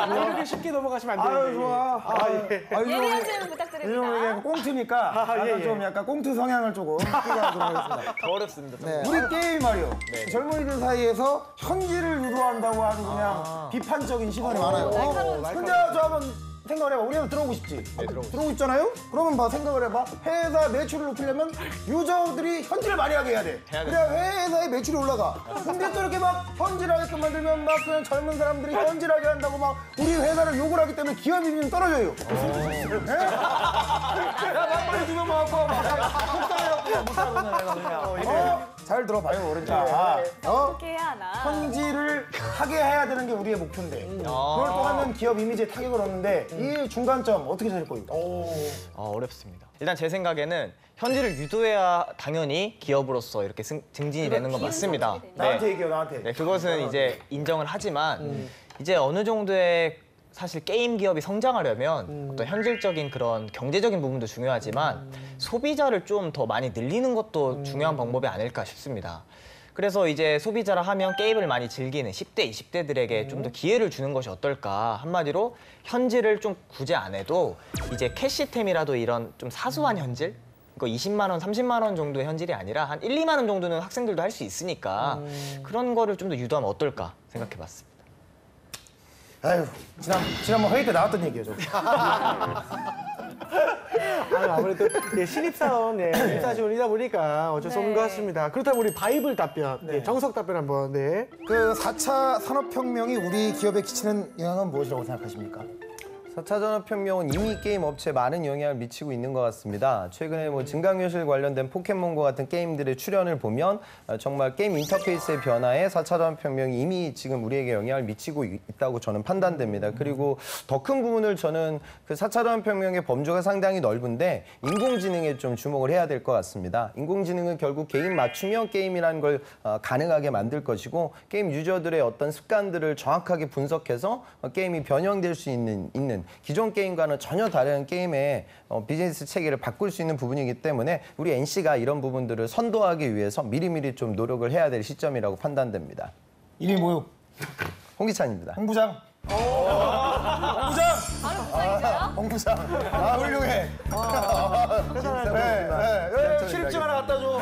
이렇게 쉽게 넘어가시면 안 되는데. 아유, 좋아. 예리한 질문 부탁드립니다. 꽁트니까 좀 약간 꽁트 성향을 조금 띄게 하도록 하겠습니다. 더 어렵습니다. 네. 우리 게임 말이요. 젊은이들 사이에서 현질을 유도한다고 하는 그냥 비판적인 시선이 많아요. 근데 저 한번 생각을 해봐. 우리도 들어오고 싶지? 네, 들어오고 들어오고 있잖아요? 그러면 생각을 해봐. 회사 매출을 높이려면 유저들이 현질을 많이 하게 해야 돼. 그래야 회사의 매출이 올라가. 근데 또 이렇게 막 현질하게끔 만들면 막 그냥 젊은 사람들이 현질하게 한다고 막 우리 회사를 욕을 하기 때문에 기업 이름이 떨어져요. 네? 야, 막걸리 두면 먹고 막 속상해갖고 못하거든. 잘 들어봐요, 그러니까. 어떻게 해야 하나? 현질을 하게 해야 되는 게 우리의 목표인데 그걸 또 하면 기업 이미지에 타격을 얻는데 이 중간점 어떻게 찾을 거예요? 어렵습니다. 일단 제 생각에는 현질을 유도해야 당연히 기업으로서 이렇게 증진이 되는 건 맞습니다. 나한테 얘기해요, 나한테. 네, 그것은 이제 인정을 하지만 이제 어느 정도의 사실 게임 기업이 성장하려면 어떤 현실적인 그런 경제적인 부분도 중요하지만 소비자를 좀 더 많이 늘리는 것도 중요한 방법이 아닐까 싶습니다. 그래서 이제 소비자라 하면 게임을 많이 즐기는 10대, 20대들에게 좀 더 기회를 주는 것이 어떨까. 한마디로 현질을 좀 굳이 안 해도 이제 캐시템이라도 이런 좀 사소한 현질? 그거 20만 원, 30만 원 정도의 현질이 아니라 한 1, 2만 원 정도는 학생들도 할 수 있으니까 그런 거를 좀 더 유도하면 어떨까 생각해 봤습니다. 아유, 지난번 회의 때 나왔던 얘기예요, 저. 아무래도 신입사원, 신입사 지원이다 보니까 어쩔 수 없는 것 같습니다. 그렇다면 우리 바이블 답변, 정석 답변 한번. 그 4차 산업혁명이 우리 기업에 끼치는 영향은 무엇이라고 생각하십니까? 4차 산업혁명은 이미 게임 업체에 많은 영향을 미치고 있는 것 같습니다. 최근에 증강현실 관련된 포켓몬고 같은 게임들의 출현을 보면 정말 게임 인터페이스의 변화에 4차 산업혁명이 이미 지금 우리에게 영향을 미치고 있다고 저는 판단됩니다. 그리고 더 큰 부분을 저는 그 4차 산업혁명의 범주가 상당히 넓은데 인공지능에 좀 주목을 해야 될 것 같습니다. 인공지능은 결국 개인 맞춤형 게임이라는 걸 가능하게 만들 것이고 게임 유저들의 어떤 습관들을 정확하게 분석해서 게임이 변형될 수 있는 기존 게임과는 전혀 다른 게임의 비즈니스 체계를 바꿀 수 있는 부분이기 때문에 우리 NC가 이런 부분들을 선도하기 위해서 미리미리 좀 노력을 해야 될 시점이라고 판단됩니다. 이름이 뭐요? 홍기찬입니다. 홍부장. 홍부장. 홍부장. 아, 훌륭해. 실입증 하나 갖다 줘.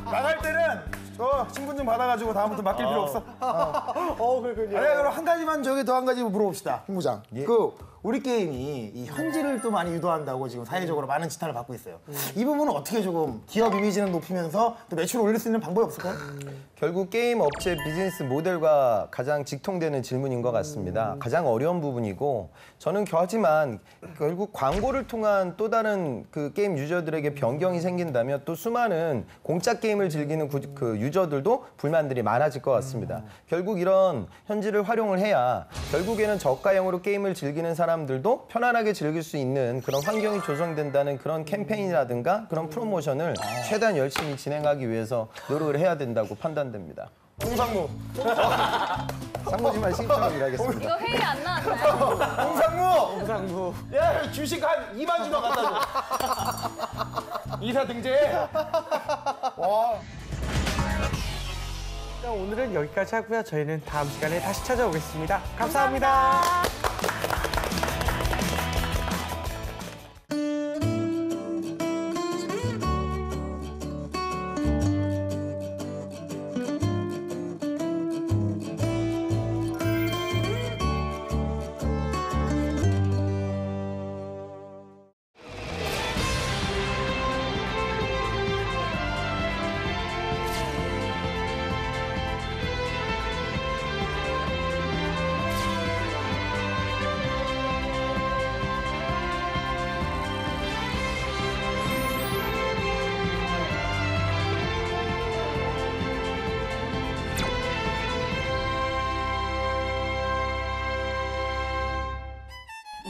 나갈 때는 저 신분증 받아가지고 다음부터 맡길 필요 없어. 그렇군요. 아니, 그럼 한 가지만 더 한 가지 물어봅시다, 홍부장. 그 우리 게임이 이 현질을 또 많이 유도한다고 지금 사회적으로 많은 지탄을 받고 있어요. 이 부분은 어떻게 조금 기업 이미지는 높이면서 또 매출을 올릴 수 있는 방법이 없을까요? 결국 게임 업체 비즈니스 모델과 가장 직통되는 질문인 것 같습니다. 가장 어려운 부분이고 저는 하지만 결국 광고를 통한 또 다른 그 게임 유저들에게 변경이 생긴다면 또 수많은 공짜 게임을 즐기는 그 유저들도 불만들이 많아질 것 같습니다. 결국 이런 현질을 활용을 해야 결국에는 저가형으로 게임을 즐기는 사람들도 편안하게 즐길 수 있는 그런 환경이 조성된다는 그런 캠페인이라든가 그런 프로모션을 최대한 열심히 진행하기 위해서 노력을 해야 된다고 판단됩니다. 홍상무. 상무지만 신입처럼 일하겠습니다. 이거 회의 안 나왔나요? 홍상무. 야, 주식 한 2만 주만 갖다 줘. 이사 등재해. 와. 오늘은 여기까지 하고요. 저희는 다음 시간에 다시 찾아오겠습니다. 감사합니다.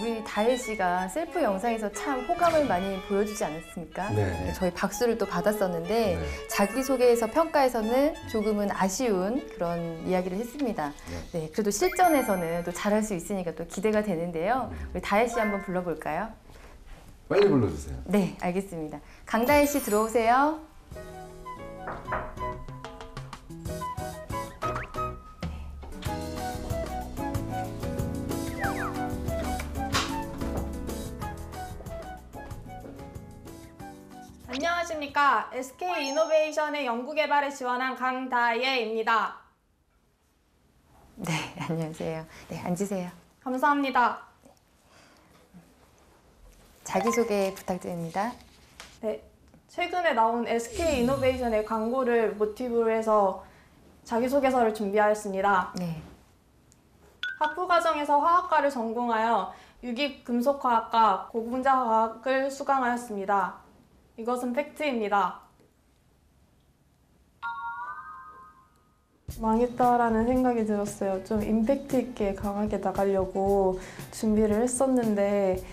우리 다혜 씨가 셀프 영상에서 참 호감을 많이 보여주지 않았습니까? 네. 저희 박수를 또 받았었는데 네. 자기소개에서 평가에서는 조금은 아쉬운 그런 이야기를 했습니다. 네, 그래도 실전에서는 또 잘할 수 있으니까 또 기대가 되는데요. 우리 다혜 씨 한번 불러볼까요? 빨리 불러주세요. 네, 알겠습니다. 강다혜 씨 들어오세요. 안녕하십니까. SK이노베이션의 연구개발에 지원한 강다혜입니다. 네, 안녕하세요. 네, 앉으세요. 감사합니다. 자기소개 부탁드립니다. 네, 최근에 나온 SK이노베이션의 광고를 모티브로 해서 자기소개서를 준비하였습니다. 네. 학부과정에서 화학과를 전공하여 유기금속화학과 고분자화학을 수강하였습니다. 이것은 팩트입니다. 망했다라는 생각이 들었어요. 좀 임팩트 있게 강하게 나가려고 준비를 했었는데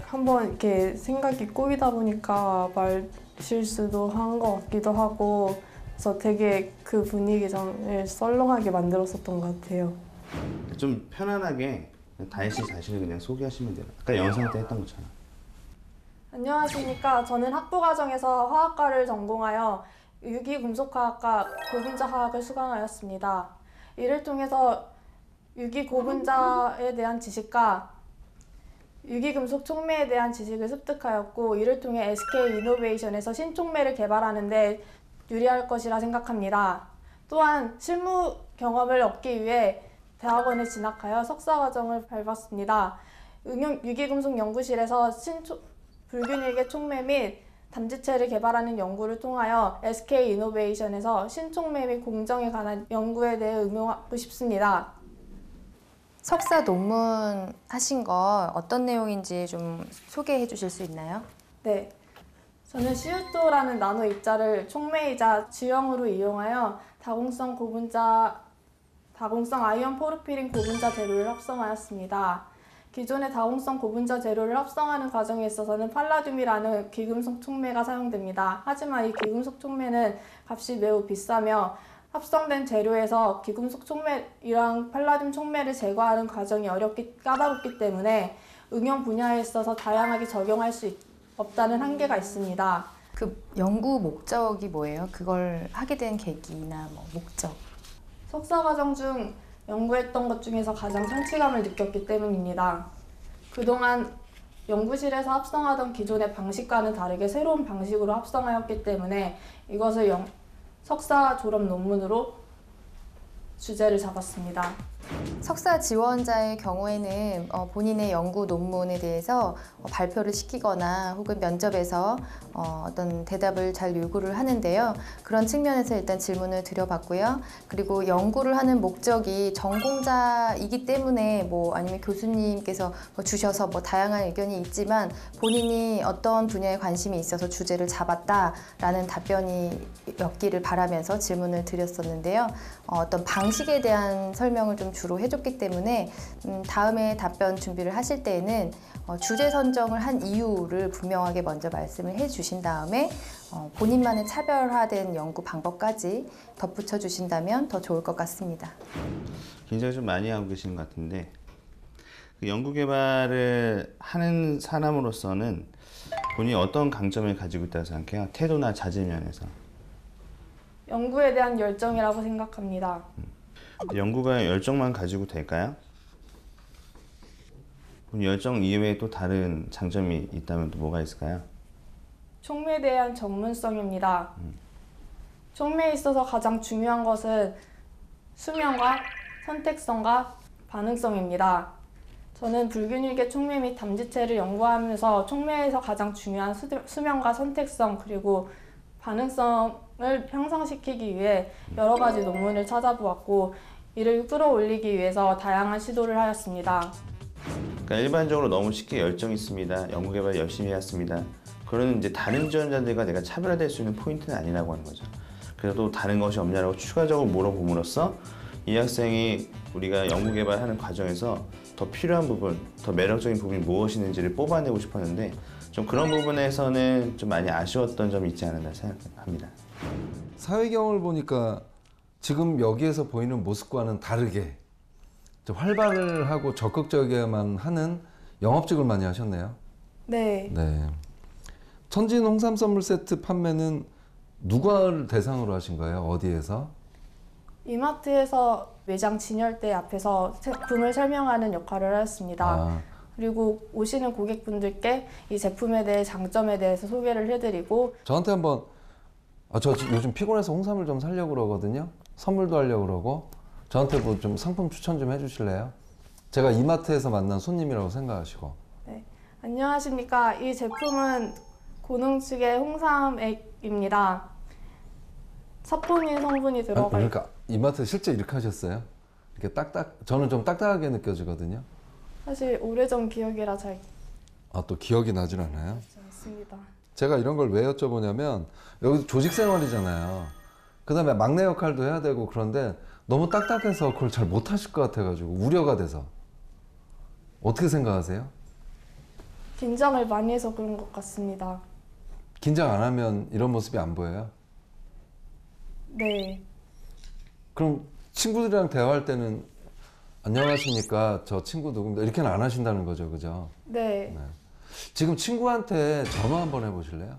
한번 이렇게 생각이 꼬이다 보니까 말 실수도 한 것 같기도 하고 그래서 되게 그 분위기를 썰렁하게 만들었었던 것 같아요. 좀 편안하게 다혜 씨 자신을 그냥 소개하시면 돼요. 아까 영상 때 했던 것처럼. 안녕하십니까. 저는 학부과정에서 화학과를 전공하여 유기금속화학과 고분자화학을 수강하였습니다. 이를 통해서 유기고분자에 대한 지식과 유기금속 촉매에 대한 지식을 습득하였고 이를 통해 SK이노베이션에서 신촉매를 개발하는 데 유리할 것이라 생각합니다. 또한 실무 경험을 얻기 위해 대학원에 진학하여 석사과정을 밟았습니다. 유기금속 연구실에서 불균일계 촉매 및 담지체를 개발하는 연구를 통하여 SK이노베이션에서 신촉매 및 공정에 관한 연구에 대해 응용하고 싶습니다. 석사 논문 하신 거 어떤 내용인지 좀 소개해 주실 수 있나요? 네. 저는 시우토라는 나노 입자를 촉매이자 지형으로 이용하여 다공성 아이온 포르피린 고분자 재료를 합성하였습니다. 기존의 다공성 고분자 재료를 합성하는 과정에 있어서는 팔라듐이라는 귀금속 촉매가 사용됩니다. 하지만 이 귀금속 촉매는 값이 매우 비싸며 합성된 재료에서 귀금속 촉매이랑 팔라듐 촉매를 제거하는 과정이 까다롭기 때문에 응용 분야에 있어서 다양하게 적용할 수 없다는 한계가 있습니다. 그 연구 목적이 뭐예요? 그걸 하게 된 계기나 뭐 목적? 석사 과정 중 연구했던 것 중에서 가장 성취감을 느꼈기 때문입니다. 그동안 연구실에서 합성하던 기존의 방식과는 다르게 새로운 방식으로 합성하였기 때문에 이것을 석사 졸업 논문으로 주제를 잡았습니다. 석사 지원자의 경우에는 본인의 연구 논문에 대해서 발표를 시키거나 혹은 면접에서 어떤 대답을 잘 요구를 하는데요. 그런 측면에서 일단 질문을 드려봤고요. 그리고 연구를 하는 목적이 전공자이기 때문에 뭐 아니면 교수님께서 주셔서 뭐 다양한 의견이 있지만 본인이 어떤 분야에 관심이 있어서 주제를 잡았다라는 답변이었기를 바라면서 질문을 드렸었는데요. 어떤 방식에 대한 설명을 좀 주로 해줬기 때문에 다음에 답변 준비를 하실 때에는 주제 선정을 한 이유를 분명하게 먼저 말씀을 해주신 다음에 본인만의 차별화된 연구 방법까지 덧붙여 주신다면 더 좋을 것 같습니다. 굉장히 좀 많이 하고 계시는 것 같은데 그 연구 개발을 하는 사람으로서는 본인이 어떤 강점을 가지고 있다고 생각해요? 태도나 자질 면에서. 연구에 대한 열정이라고 생각합니다. 연구가 열정만 가지고 될까요? 열정 이외에 또 다른 장점이 있다면 또 뭐가 있을까요? 촉매에 대한 전문성입니다. 촉매에 있어서 가장 중요한 것은 수명과 선택성과 반응성입니다. 저는 불균일계 촉매 및 담지체를 연구하면서 촉매에서 가장 중요한 수명과 선택성 그리고 반응성을 향상시키기 위해 여러 가지 논문을 찾아보았고 이를 끌어올리기 위해서 다양한 시도를 하였습니다. 그러니까 일반적으로 너무 쉽게 열정 있습니다. 연구개발 열심히 했습니다. 그러는 이제 다른 지원자들과 내가 차별화될 수 있는 포인트는 아니라고 하는 거죠. 그래도 다른 것이 없냐라고 추가적으로 물어봄으로써 이 학생이 우리가 연구개발하는 과정에서 더 필요한 부분, 더 매력적인 부분이 무엇이 있는지를 뽑아내고 싶었는데 좀 그런 부분에서는 좀 많이 아쉬웠던 점이 있지 않았나 생각합니다. 사회경을 보니까 지금 여기에서 보이는 모습과는 다르게 좀 활발을 하고 적극적이야만 하는 영업직을 많이 하셨네요. 네. 네. 천진 홍삼 선물 세트 판매는 누구를 대상으로 하신 거예요? 어디에서? 이마트에서 매장 진열대 앞에서 제품을 설명하는 역할을 했습니다. 그리고 오시는 고객분들께 이 제품에 대해 장점에 대해서 소개를 해드리고 저한테 한번 저 요즘 피곤해서 홍삼을 좀 사려고 그러거든요. 선물도 하려고 그러고 저한테 뭐 좀 상품 추천 좀 해주실래요? 제가 이마트에서 만난 손님이라고 생각하시고. 네. 안녕하십니까. 이 제품은 고농축의 홍삼액입니다. 사포닌 성분이 들어가 그러니까 이마트 실제 이렇게 하셨어요? 이렇게 저는 좀 딱딱하게 느껴지거든요. 사실 오래전 기억이라 잘 또 기억이 나질 않아요? 그렇지 않습니다. 제가 이런 걸 왜 여쭤보냐면 여기 조직 생활이잖아요. 그 다음에 막내 역할도 해야 되고 그런데 너무 딱딱해서 그걸 잘 못하실 것 같아가지고 우려가 돼서. 어떻게 생각하세요? 긴장을 많이 해서 그런 것 같습니다. 긴장 안 하면 이런 모습이 안 보여요? 네. 그럼 친구들이랑 대화할 때는 안녕하십니까, 저 친구 누구입니다, 이렇게는 안 하신다는 거죠, 그죠? 네. 지금 친구한테 전화 한번 해보실래요?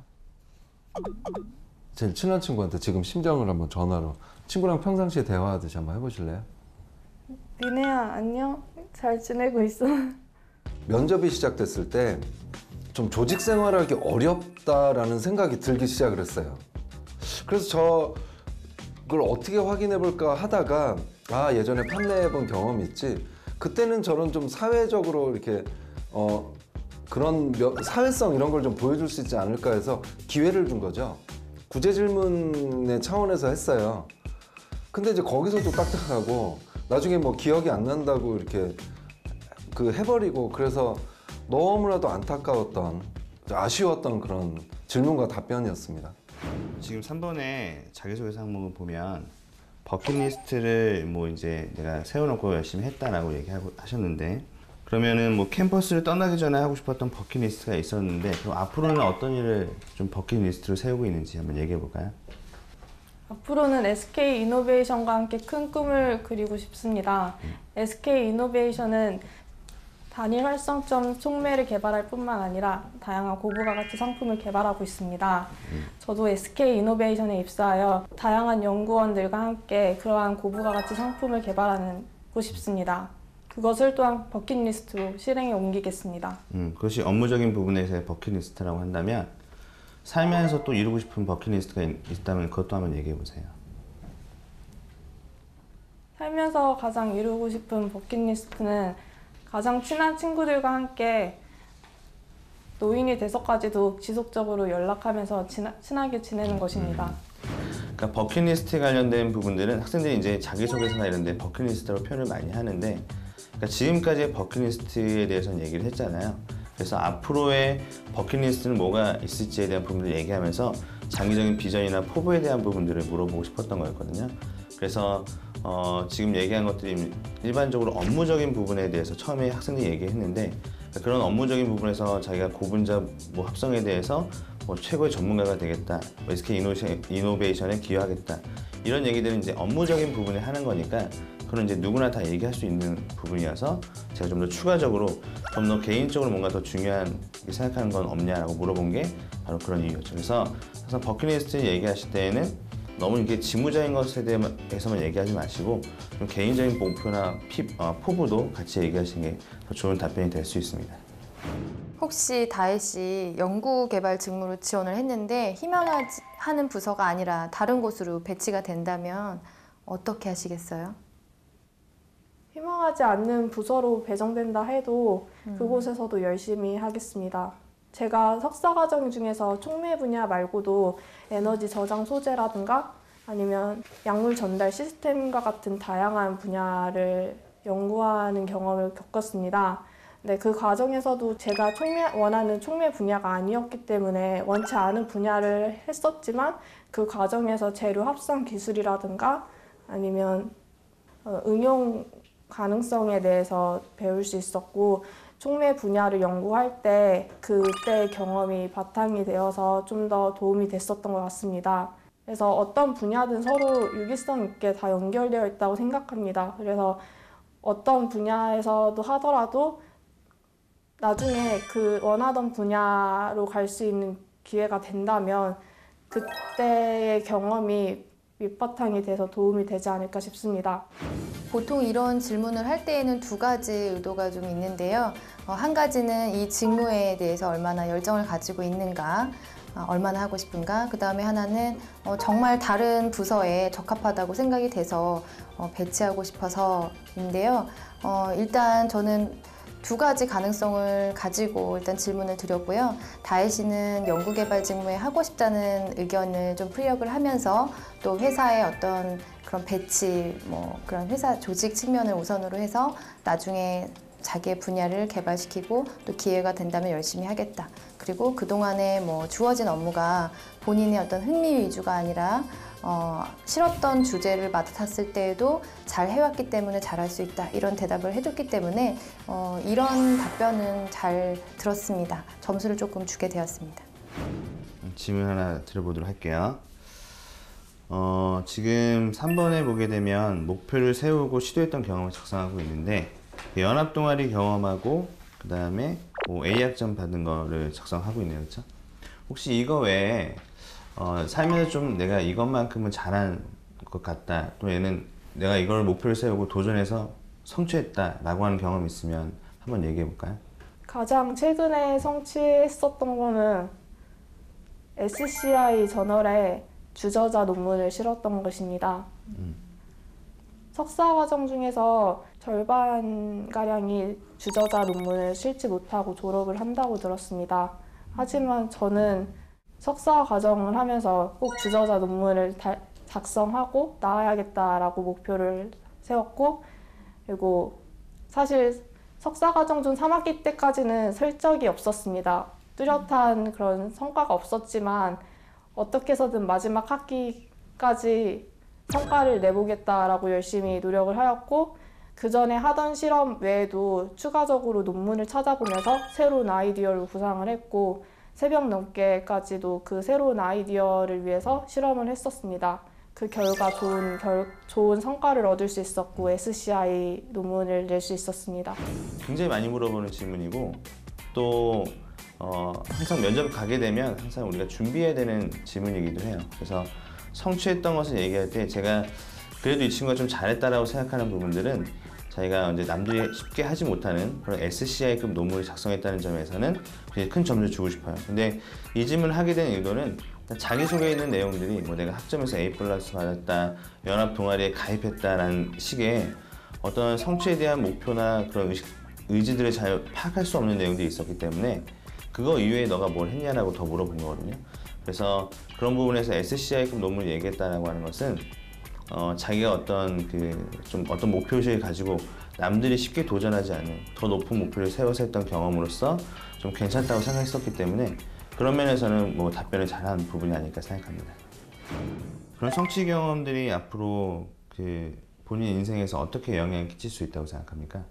제일 친한 친구한테 지금 심정을 한번 전화로 친구랑 평상시에 대화하듯이 한번 해보실래요? 미네야, 안녕? 잘 지내고 있어? 면접이 시작됐을 때 좀 조직 생활하기 어렵다라는 생각이 들기 시작을 했어요. 그래서 그걸 어떻게 확인해 볼까 하다가 예전에 판매해 본 경험이 있지, 그때는 저는 좀 사회적으로 이렇게 그런 사회성 이런 걸 좀 보여줄 수 있지 않을까 해서 기회를 준 거죠. 구제 질문의 차원에서 했어요. 근데 이제 거기서도 딱딱하고 나중에 뭐 기억이 안 난다고 이렇게 해버리고, 그래서 너무나도 안타까웠던, 아쉬웠던 그런 질문과 답변이었습니다. 지금 3번에 자기소개서 항목을 보면 버킷리스트를 뭐 이제 내가 세워놓고 열심히 했다라고 하셨는데, 그러면은 뭐 캠퍼스를 떠나기 전에 하고 싶었던 버킷리스트가 있었는데, 그럼 앞으로는 어떤 일을 좀 버킷리스트로 세우고 있는지 한번 얘기해 볼까요? 앞으로는 SK 이노베이션과 함께 큰 꿈을 그리고 싶습니다. SK 이노베이션은 단일 활성점 촉매를 개발할 뿐만 아니라 다양한 고부가 가치 상품을 개발하고 있습니다. 저도 SK 이노베이션에 입사하여 다양한 연구원들과 함께 그러한 고부가 가치 상품을 개발하고 싶습니다. 그것을 또한 버킷리스트로 실행에 옮기겠습니다. 그것이 업무적인 부분에서의 버킷리스트라고 한다면, 살면서 또 이루고 싶은 버킷리스트가 있다면 그것도 한번 얘기해 보세요. 살면서 가장 이루고 싶은 버킷리스트는 가장 친한 친구들과 함께 노인이 돼서까지도 지속적으로 연락하면서 친하게 지내는 것입니다. 그러니까 버킷리스트에 관련된 부분들은 학생들이 이제 자기소개서나 이런 데 버킷리스트로 표현을 많이 하는데, 그러니까 지금까지의 버킷리스트에 대해서는 얘기를 했잖아요. 그래서 앞으로의 버킷리스트는 뭐가 있을지에 대한 부분들을 얘기하면서 장기적인 비전이나 포부에 대한 부분들을 물어보고 싶었던 거였거든요. 그래서 지금 얘기한 것들이 일반적으로 업무적인 부분에 대해서 처음에 학생들이 얘기했는데, 그런 업무적인 부분에서 자기가 고분자 뭐 합성에 대해서 뭐 최고의 전문가가 되겠다, SK 이노베이션에 기여하겠다, 이런 얘기들은 이제 업무적인 부분에 하는 거니까 그건 이제 누구나 다 얘기할 수 있는 부분이어서 제가 좀 더 추가적으로 좀 더 개인적으로 뭔가 더 중요하게 생각하는 건 없냐라고 물어본 게 바로 그런 이유였죠. 그래서 항상 버킷리스트 얘기하실 때에는 너무 이게 지무적인 것에 대해서만 얘기하지 마시고 좀 개인적인 목표나 포부도 같이 얘기하시는 게 더 좋은 답변이 될 수 있습니다. 혹시 다혜 씨 연구개발 직무로 지원을 했는데 희망하는 부서가 아니라 다른 곳으로 배치가 된다면 어떻게 하시겠어요? 희망하지 않는 부서로 배정된다 해도 그곳에서도 열심히 하겠습니다. 제가 석사과정 중에서 촉매 분야 말고도 에너지 저장 소재라든가 아니면 약물 전달 시스템과 같은 다양한 분야를 연구하는 경험을 겪었습니다. 네, 그 과정에서도 제가 원하는 촉매 분야가 아니었기 때문에 원치 않은 분야를 했었지만, 그 과정에서 재료 합성 기술이라든가 아니면 응용 가능성에 대해서 배울 수 있었고 촉매 분야를 연구할 때 그때의 경험이 바탕이 되어서 좀 더 도움이 됐었던 것 같습니다. 그래서 어떤 분야든 서로 유기성 있게 다 연결되어 있다고 생각합니다. 그래서 어떤 분야에서도 하더라도 나중에 그 원하던 분야로 갈 수 있는 기회가 된다면 그때의 경험이 밑바탕이 돼서 도움이 되지 않을까 싶습니다. 보통 이런 질문을 할 때에는 두 가지 의도가 좀 있는데요. 한 가지는 이 직무에 대해서 얼마나 열정을 가지고 있는가, 얼마나 하고 싶은가. 그 다음에 하나는 정말 다른 부서에 적합하다고 생각이 돼서 배치하고 싶어서인데요. 일단 저는 두 가지 가능성을 가지고 일단 질문을 드렸고요. 다혜 씨는 연구개발 직무에 하고 싶다는 의견을 좀 피력을 하면서 또 회사의 어떤 그런 배치, 그런 회사 조직 측면을 우선으로 해서 나중에 자기의 분야를 개발시키고 또 기회가 된다면 열심히 하겠다. 그리고 그동안에 주어진 업무가 본인의 어떤 흥미 위주가 아니라 싫었던 주제를 맡았을 때에도 잘 해왔기 때문에 잘할 수 있다. 이런 대답을 해줬기 때문에 이런 답변은 잘 들었습니다. 점수를 조금 주게 되었습니다. 질문 하나 드려보도록 할게요. 지금 3번에 보게 되면 목표를 세우고 시도했던 경험을 작성하고 있는데 연합 동아리 경험하고 그 다음에 A학점 받은 거를 작성하고 있네요. 그렇죠? 혹시 이거 외에 살면서 좀 내가 이것만큼은 잘한 것 같다, 또 얘는 내가 이걸 목표를 세우고 도전해서 성취했다 라고 하는 경험이 있으면 한번 얘기해 볼까요? 가장 최근에 성취했었던 거는 SCI 저널에 주저자 논문을 실었던 것입니다. 석사과정 중에서 절반가량이 주저자 논문을 실지 못하고 졸업을 한다고 들었습니다. 하지만 저는 석사 과정을 하면서 꼭 주저자 논문을 작성하고 나와야겠다라고 목표를 세웠고, 그리고 사실 석사 과정 중 3학기 때까지는 설적이 없었습니다. 뚜렷한 그런 성과가 없었지만 어떻게 해서든 마지막 학기까지 성과를 내보겠다라고 열심히 노력을 하였고, 그 전에 하던 실험 외에도 추가적으로 논문을 찾아보면서 새로운 아이디어를 구상을 했고 새벽 넘게까지도 그 새로운 아이디어를 위해서 실험을 했었습니다. 그 결과 좋은 성과를 얻을 수 있었고 SCI 논문을 낼 수 있었습니다. 굉장히 많이 물어보는 질문이고 또 항상 면접 가게 되면 항상 우리가 준비해야 되는 질문이기도 해요. 그래서 성취했던 것을 얘기할 때 제가 그래도 이 친구가 좀 잘했다라고 생각하는 부분들은 자기가 이제 남들이 쉽게 하지 못하는 그런 SCI급 논문을 작성했다는 점에서는 굉장히 큰 점수를 주고 싶어요. 근데 이 질문을 하게 된 의도는 자기소개에 있는 내용들이 내가 학점에서 A+ 받았다, 연합 동아리에 가입했다라는 식의 어떤 성취에 대한 목표나 그런 의지들을 잘 파악할 수 없는 내용들이 있었기 때문에 그거 이외에 너가 뭘 했냐라고 더 물어본 거거든요. 그래서 그런 부분에서 SCI급 논문을 얘기했다라고 하는 것은 자기가 어떤 어떤 목표의식을 가지고 남들이 쉽게 도전하지 않는 더 높은 목표를 세워서 했던 경험으로서 좀 괜찮다고 생각했었기 때문에 그런 면에서는 답변을 잘한 부분이 아닐까 생각합니다. 그런 성취 경험들이 앞으로 본인 인생에서 어떻게 영향을 끼칠 수 있다고 생각합니까?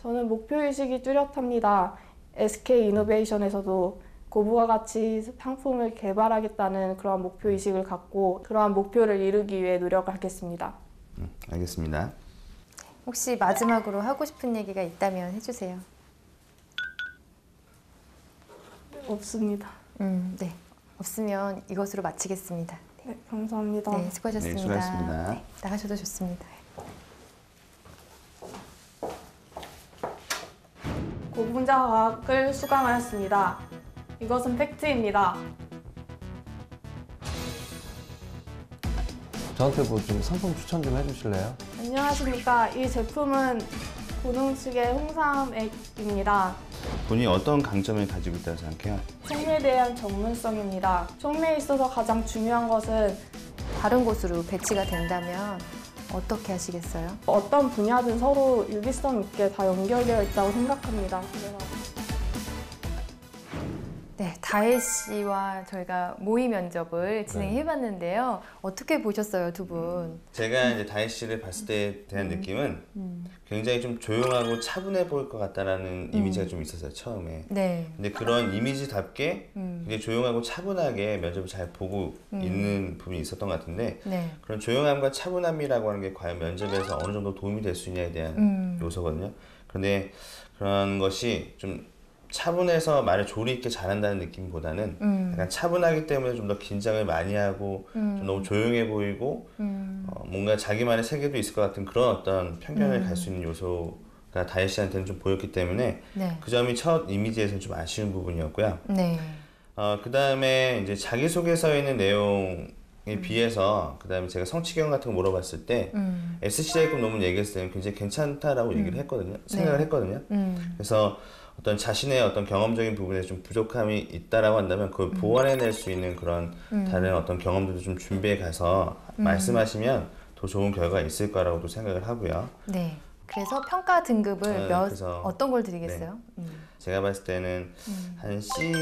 저는 목표의식이 뚜렷합니다. SK 이노베이션에서도 고부가 가치 상품을 개발하겠다는 그러한 목표의식을 갖고 그러한 목표를 이루기 위해 노력하겠습니다. 알겠습니다. 혹시 마지막으로 하고 싶은 얘기가 있다면 해주세요. 없습니다. 네. 없으면 이것으로 마치겠습니다. 네, 감사합니다. 네, 수고하셨습니다. 네, 수고하셨습니다. 네, 나가셔도 좋습니다. 고분자 과학을 수강하였습니다. 이것은 팩트입니다. 저한테 좀 상품 추천 좀 해주실래요? 안녕하십니까. 이 제품은 고농축의 홍삼액입니다. 본인이 어떤 강점을 가지고 있다고 생각해요? 촉매에 대한 전문성입니다. 촉매에 있어서 가장 중요한 것은 다른 곳으로 배치가 된다면 어떻게 하시겠어요? 어떤 분야든 서로 유기성 있게 다 연결되어 있다고 생각합니다. 네, 다혜 씨와 저희가 모의 면접을 진행해봤는데요. 어떻게 보셨어요, 두 분? 제가 이제 다혜 씨를 봤을 때에 대한 느낌은 굉장히 좀 조용하고 차분해 보일 것 같다라는 이미지가 좀 있었어요, 처음에. 네. 근데 그런 이미지답게 되게 조용하고 차분하게 면접을 잘 보고 있는 부분이 있었던 것 같은데 네. 그런 조용함과 차분함이라고 하는 게 과연 면접에서 어느 정도 도움이 될 수 있냐에 대한 요소거든요. 그런데 그런 것이 좀 차분해서 말을 조리 있게 잘한다는 느낌보다는 약간 차분하기 때문에 좀 더 긴장을 많이 하고 좀 너무 조용해 보이고 뭔가 자기만의 세계도 있을 것 같은 그런 어떤 편견을 갈 수 있는 요소가 다혜 씨한테는 좀 보였기 때문에 네. 그 점이 첫 이미지에서는 좀 아쉬운 부분이었고요. 네. 그 다음에 이제 자기소개서에 있는 내용에 비해서 그 다음에 제가 성취경 같은 거 물어봤을 때 SCI급 논문 얘기했을 때는 굉장히 괜찮다라고 얘기를 했거든요. 생각을 했거든요. 그래서 어떤 자신의 어떤 경험적인 부분에 좀 부족함이 있다라고 한다면 그걸 보완해낼 수 있는 그런 다른 어떤 경험들도 좀 준비해 가서 말씀하시면 더 좋은 결과가 있을 거라고도 생각을 하고요. 네. 그래서 평가 등급을 어떤 걸 드리겠어요? 네. 제가 봤을 때는 한 C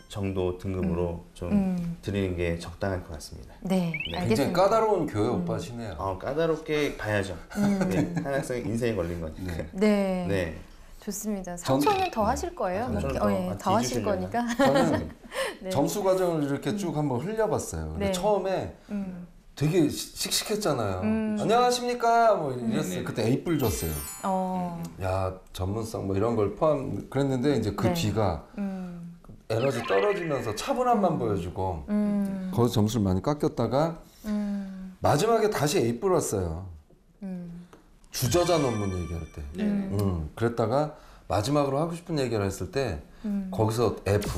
정도 등급으로 좀 드리는 게 적당할 것 같습니다. 네, 알겠습니다. 굉장히 까다로운 교회 오빠시네요. 까다롭게 봐야죠. 네, 한 학생 인생에 걸린 거니까. 네. 네. 좋습니다. 3초는 더 하실 거예요. 더 하실 거니까. 저는 네. 점수 과정을 이렇게 쭉 한번 흘려봤어요. 근데 네. 처음에 되게 씩씩했잖아요. 안녕하십니까? 뭐 이랬어요. 그때 A뿔 줬어요. 야, 전문성 뭐 이런 걸 포함 그랬는데 이제 그 뒤가 에너지 떨어지면서 차분함만 보여주고 거기서 점수를 많이 깎였다가 마지막에 다시 A뿔 왔어요. 주저자 논문 얘기할 때. 그랬다가 마지막으로 하고 싶은 얘기를 했을 때 거기서 F.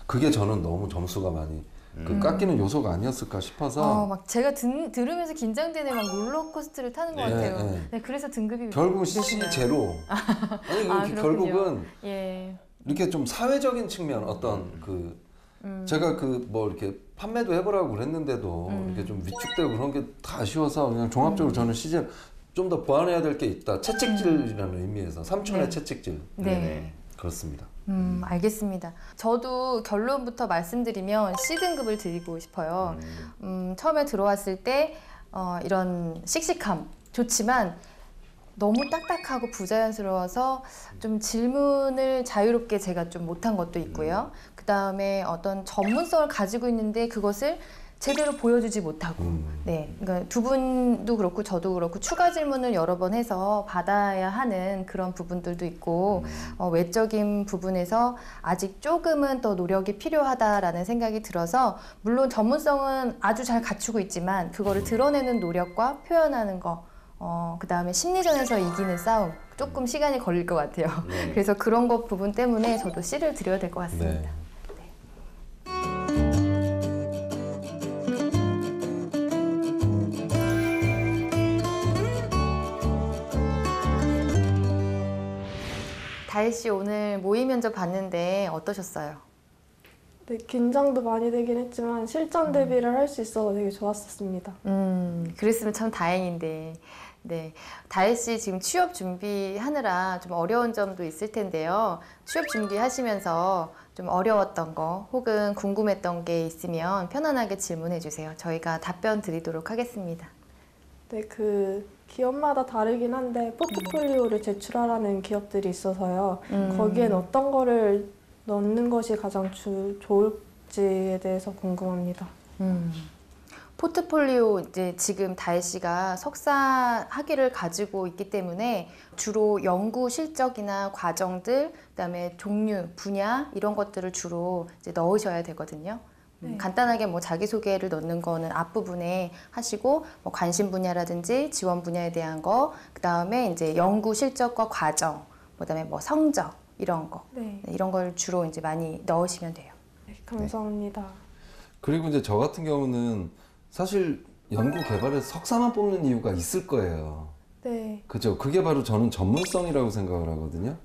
그게 저는 너무 점수가 많이 그 깎이는 요소가 아니었을까 싶어서 막 제가 들으면서 긴장되네 막 롤러코스터를 타는 것 같아요. 네, 그래서 등급이 결국 C 제로. 아니 결국은 이렇게 좀 사회적인 측면 어떤 그 제가 그 뭐 이렇게 판매도 해보라고 그랬는데도 이렇게 좀 위축되고 그런 게 다 아쉬워서 그냥 종합적으로 저는 시즌 좀 더 보완해야 될 게 있다. 채찍질이라는 의미에서 삼촌의 채찍질. 네. 그렇습니다. 알겠습니다. 저도 결론부터 말씀드리면 C등급을 드리고 싶어요. 처음에 들어왔을 때 이런 씩씩함 좋지만 너무 딱딱하고 부자연스러워서 좀 질문을 자유롭게 제가 좀 못한 것도 있고요. 그 다음에 어떤 전문성을 가지고 있는데 그것을 제대로 보여주지 못하고 네, 그러니까 두 분도 그렇고 저도 그렇고 추가 질문을 여러 번 해서 받아야 하는 그런 부분들도 있고 외적인 부분에서 아직 조금은 더 노력이 필요하다라는 생각이 들어서 물론 전문성은 아주 잘 갖추고 있지만 그거를 드러내는 노력과 표현하는 거 그 다음에 심리전에서 이기는 싸움 조금 시간이 걸릴 것 같아요. 그래서 그런 것 부분 때문에 저도 C를 드려야 될 것 같습니다. 다혜 씨 오늘 모의 면접 봤는데 어떠셨어요? 네, 긴장도 많이 되긴 했지만 실전 대비를 할 수 있어서 되게 좋았었습니다. 그랬으면 참 다행인데. 네, 다혜 씨 지금 취업 준비하느라 좀 어려운 점도 있을 텐데요. 취업 준비하시면서 좀 어려웠던 거 혹은 궁금했던 게 있으면 편안하게 질문해 주세요. 저희가 답변 드리도록 하겠습니다. 네, 그 기업마다 다르긴 한데 포트폴리오를 제출하라는 기업들이 있어서요. 거기엔 어떤 거를 넣는 것이 가장 좋을지에 대해서 궁금합니다. 포트폴리오 이제 지금 다혜 씨가 석사 학위를 가지고 있기 때문에 주로 연구 실적이나 과정들, 그다음에 종류, 분야 이런 것들을 주로 이제 넣으셔야 되거든요. 간단하게 뭐 자기소개를 넣는 거는 앞부분에 하시고 뭐 관심 분야라든지 지원 분야에 대한 거, 그다음에 이제 연구 실적과 과정, 그다음에 뭐 성적 이런 거 이런 걸 주로 이제 많이 넣으시면 돼요. 네, 감사합니다. 그리고 이제 저 같은 경우는 사실 연구 개발에서 석사만 뽑는 이유가 있을 거예요. 네. 그죠? 그게 바로 저는 전문성이라고 생각을 하거든요.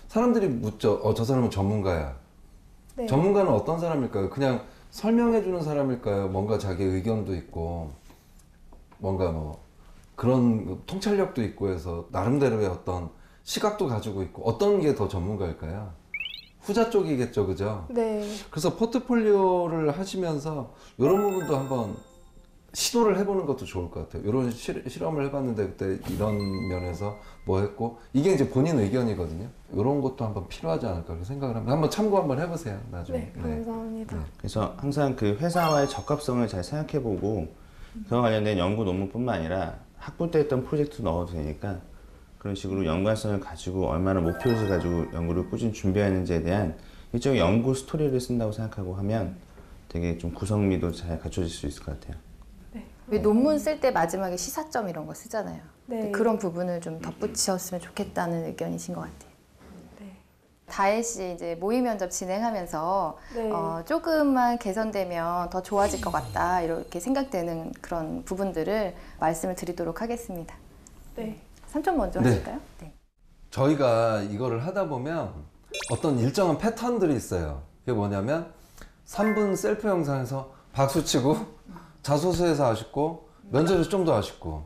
사람들이 묻죠. 저 사람은 전문가야. 네. 전문가는 어떤 사람일까요? 그냥 설명해주는 사람일까요? 뭔가 자기 의견도 있고 뭔가 뭐 그런 통찰력도 있고 해서 나름대로의 어떤 시각도 가지고 있고 어떤 게 더 전문가일까요? 후자 쪽이겠죠, 그죠? 네. 그래서 포트폴리오를 하시면서 이런 부분도 한번 시도를 해보는 것도 좋을 것 같아요. 이런 실험을 해봤는데 그때 이런 면에서 뭐 했고 이게 이제 본인 의견이거든요. 이런 것도 한번 필요하지 않을까 그렇게 생각을 합니다. 한번 참고 한번 해보세요, 나중에. 네, 감사합니다. 네. 그래서 항상 그 회사와의 적합성을 잘 생각해보고 그와 관련된 연구 논문뿐만 아니라 학부 때 했던 프로젝트 넣어도 되니까 그런 식으로 연관성을 가지고 얼마나 목표를 가지고 연구를 꾸준히 준비하는지에 대한 일종의 연구 스토리를 쓴다고 생각하고 하면 되게 좀 구성미도 잘 갖춰질 수 있을 것 같아요. 왜 논문 쓸 때 마지막에 시사점 이런 거 쓰잖아요. 네. 그런 부분을 좀 덧붙이셨으면 좋겠다는 의견이신 것 같아요. 다혜 씨 이제 모의 면접 진행하면서 네. 조금만 개선되면 더 좋아질 것 같다 이렇게 생각되는 그런 부분들을 말씀을 드리도록 하겠습니다. 네. 삼촌 먼저 네. 하실까요? 네. 저희가 이거를 하다 보면 어떤 일정한 패턴들이 있어요. 그게 뭐냐면 3분 셀프 영상에서 박수치고 자소서에서 아쉽고 면접에서 좀 더 아쉽고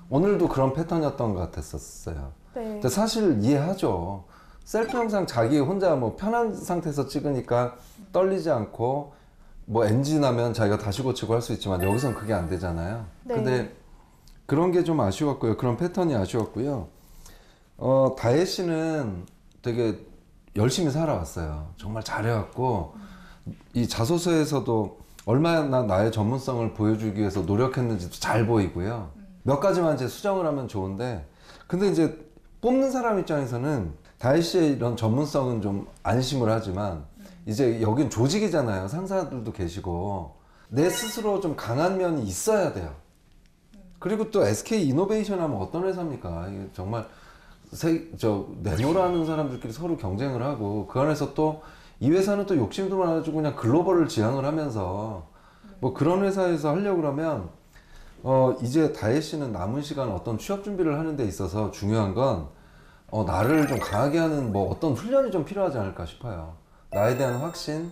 오늘도 그런 패턴이었던 것 같았었어요. 네. 근데 사실 이해하죠. 셀프 영상 자기 혼자 뭐 편한 상태에서 찍으니까 떨리지 않고 뭐 NG 나면 자기가 다시 고치고 할 수 있지만 여기선 그게 안 되잖아요. 네. 근데 그런 게 좀 아쉬웠고요. 그런 패턴이 아쉬웠고요. 다혜 씨는 되게 열심히 살아왔어요. 정말 잘해왔고 이 자소서에서도 얼마나 나의 전문성을 보여주기 위해서 노력했는지도 잘 보이고요. 몇 가지만 이제 수정을 하면 좋은데 근데 이제 뽑는 사람 입장에서는 다혜 씨의 이런 전문성은 좀 안심을 하지만 이제 여긴 조직이잖아요. 상사들도 계시고 내 스스로 좀 강한 면이 있어야 돼요. 그리고 또 SK 이노베이션 하면 어떤 회사입니까? 이게 정말 내노라는 사람들끼리 서로 경쟁을 하고 그 안에서 또 이 회사는 또 욕심도 많아가지고 그냥 글로벌을 지향을 하면서 뭐 그런 회사에서 하려고 그러면 이제 다혜 씨는 남은 시간 어떤 취업 준비를 하는 데 있어서 중요한 건 나를 좀 강하게 하는 뭐 어떤 훈련이 좀 필요하지 않을까 싶어요. 나에 대한 확신,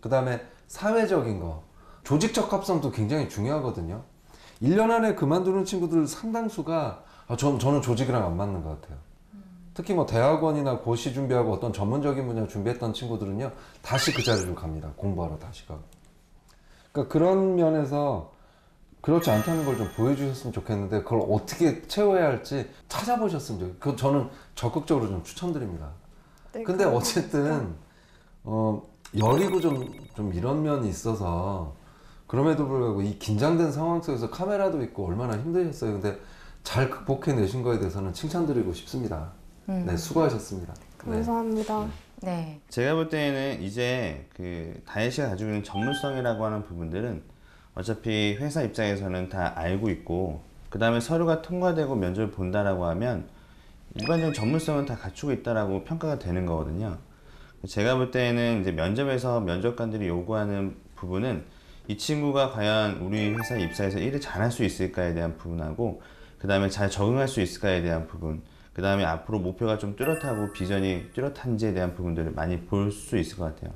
그 다음에 사회적인 거, 조직적 합성도 굉장히 중요하거든요. 1년 안에 그만두는 친구들 상당수가 저는 조직이랑 안 맞는 것 같아요. 특히 뭐 대학원이나 고시 준비하고 어떤 전문적인 분야 준비했던 친구들은요 다시 그 자리로 갑니다. 공부하러 다시 가고. 그러니까 그런 면에서 그렇지 않다는 걸 좀 보여주셨으면 좋겠는데 그걸 어떻게 채워야 할지 찾아보셨으면 좋겠어요. 그거 저는 적극적으로 좀 추천드립니다. 네, 근데 어쨌든 여리고 좀 이런 면이 있어서 그럼에도 불구하고 이 긴장된 상황 속에서 카메라도 있고 얼마나 힘드셨어요. 근데 잘 극복해내신 거에 대해서는 칭찬드리고 싶습니다. 네, 수고하셨습니다. 감사합니다. 네. 제가 볼 때는 이제 그 다혜 씨가 가지고 있는 전문성이라고 하는 부분들은 어차피 회사 입장에서는 다 알고 있고 그 다음에 서류가 통과되고 면접을 본다라고 하면 일반적인 전문성은 다 갖추고 있다라고 평가가 되는 거거든요. 제가 볼 때는 이제 면접에서 면접관들이 요구하는 부분은 이 친구가 과연 우리 회사에 입사해서 일을 잘할 수 있을까에 대한 부분하고 그 다음에 잘 적응할 수 있을까에 대한 부분, 그 다음에 앞으로 목표가 좀 뚜렷하고 비전이 뚜렷한지에 대한 부분들을 많이 볼 수 있을 것 같아요.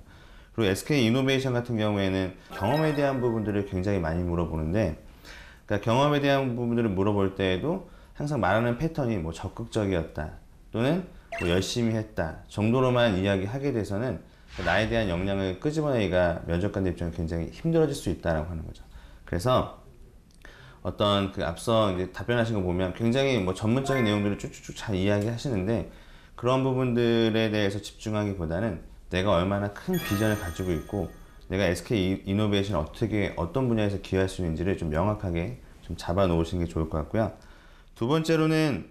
그리고 SK 이노베이션 같은 경우에는 경험에 대한 부분들을 굉장히 많이 물어보는데, 그러니까 경험에 대한 부분들을 물어볼 때에도 항상 말하는 패턴이 뭐 적극적이었다 또는 뭐 열심히 했다 정도로만 이야기하게 돼서는 나에 대한 역량을 끄집어내기가 면접관들 입장에 굉장히 힘들어질 수 있다라고 하는 거죠. 그래서 어떤 그 앞서 이제 답변하신 거 보면 굉장히 뭐 전문적인 내용들을 쭉쭉쭉 잘 이야기하시는데 그런 부분들에 대해서 집중하기보다는 내가 얼마나 큰 비전을 가지고 있고 내가 SK 이노베이션 어떻게 어떤 분야에서 기여할 수 있는지를 좀 명확하게 좀 잡아 놓으시는 게 좋을 것 같고요. 두 번째로는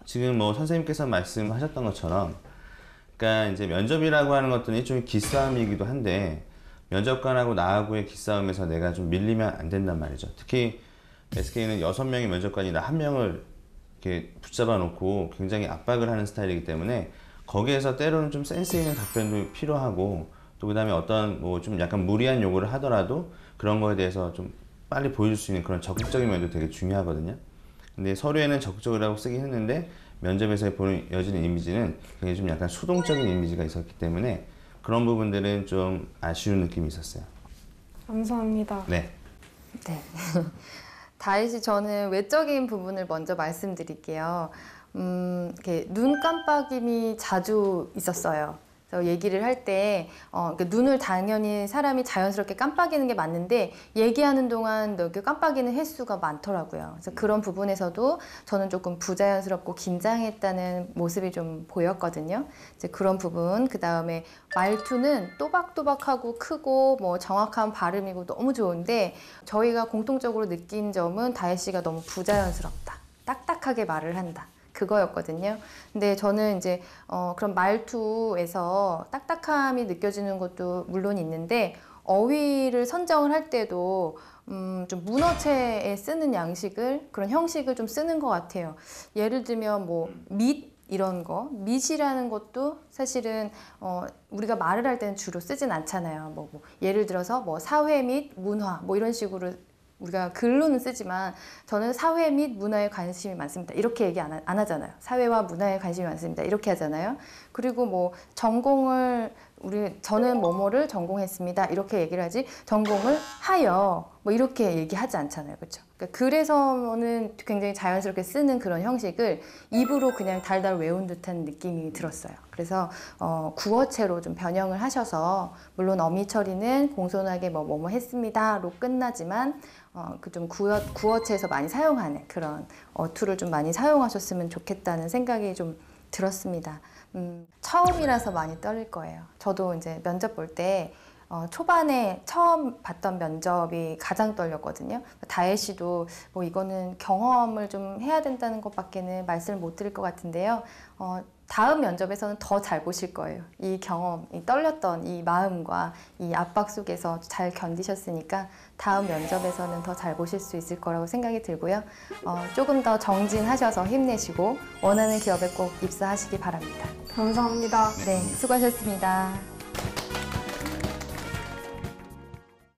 지금 뭐 선생님께서 말씀하셨던 것처럼 그러니까 이제 면접이라고 하는 것들은 일종의 기싸움이기도 한데 면접관하고 나하고의 기싸움에서 내가 좀 밀리면 안 된단 말이죠. 특히 SK는 6명의 면접관이 나 1명을 이렇게 붙잡아 놓고 굉장히 압박을 하는 스타일이기 때문에 거기에서 때로는 좀 센스 있는 답변도 필요하고 또 그 다음에 어떤 뭐 좀 약간 무리한 요구를 하더라도 그런 거에 대해서 좀 빨리 보여줄 수 있는 그런 적극적인 면도 되게 중요하거든요. 근데 서류에는 적극적이라고 쓰긴 했는데 면접에서 보여지는 이미지는 굉장히 좀 약간 수동적인 이미지가 있었기 때문에 그런 부분들은 좀 아쉬운 느낌이 있었어요. 감사합니다. 네. 네. 다혜 씨, 저는 외적인 부분을 먼저 말씀드릴게요. 이렇게 눈 깜빡임이 자주 있었어요. 그래서 얘기를 할 때 눈을 당연히 사람이 자연스럽게 깜빡이는 게 맞는데 얘기하는 동안 이렇게 깜빡이는 횟수가 많더라고요. 그래서 그런 부분에서도 저는 조금 부자연스럽고 긴장했다는 모습이 좀 보였거든요. 이제 그런 부분, 그 다음에 말투는 또박또박하고 크고 뭐 정확한 발음이고 너무 좋은데 저희가 공통적으로 느낀 점은 다혜 씨가 너무 부자연스럽다. 딱딱하게 말을 한다. 그거였거든요. 근데 저는 이제 그런 말투에서 딱딱함이 느껴지는 것도 물론 있는데 어휘를 선정을 할 때도 좀 문어체에 쓰는 양식을 그런 형식을 좀 쓰는 것 같아요. 예를 들면 뭐 밑 이런 거, 밑이라는 것도 사실은 우리가 말을 할 때는 주로 쓰진 않잖아요. 뭐 예를 들어서 뭐 사회 및 문화 뭐 이런 식으로 우리가 글로는 쓰지만 저는 사회 및 문화에 관심이 많습니다. 이렇게 얘기 안 하잖아요. 사회와 문화에 관심이 많습니다. 이렇게 하잖아요. 그리고 뭐 전공을 저는 뭐뭐를 전공했습니다. 이렇게 얘기를 하지 전공을 하여 뭐 이렇게 얘기하지 않잖아요. 그렇죠? 그러니까 글에서는 굉장히 자연스럽게 쓰는 그런 형식을 입으로 그냥 달달 외운 듯한 느낌이 들었어요. 그래서 구어체로 좀 변형을 하셔서 물론 어미 처리는 공손하게 뭐뭐 했습니다로 끝나지만 그 좀 구어체에서 많이 사용하는 그런 어투를 좀 많이 사용하셨으면 좋겠다는 생각이 좀 들었습니다. 처음이라서 많이 떨릴 거예요. 저도 이제 면접 볼 때 초반에 처음 봤던 면접이 가장 떨렸거든요. 다혜 씨도 뭐 이거는 경험을 좀 해야 된다는 것밖에는 말씀을 못 드릴 것 같은데요. 다음 면접에서는 더 잘 보실 거예요. 이 경험, 이 떨렸던 이 마음과 이 압박 속에서 잘 견디셨으니까 다음 면접에서는 더 잘 보실 수 있을 거라고 생각이 들고요. 조금 더 정진하셔서 힘내시고 원하는 기업에 꼭 입사하시기 바랍니다. 감사합니다. 네, 수고하셨습니다.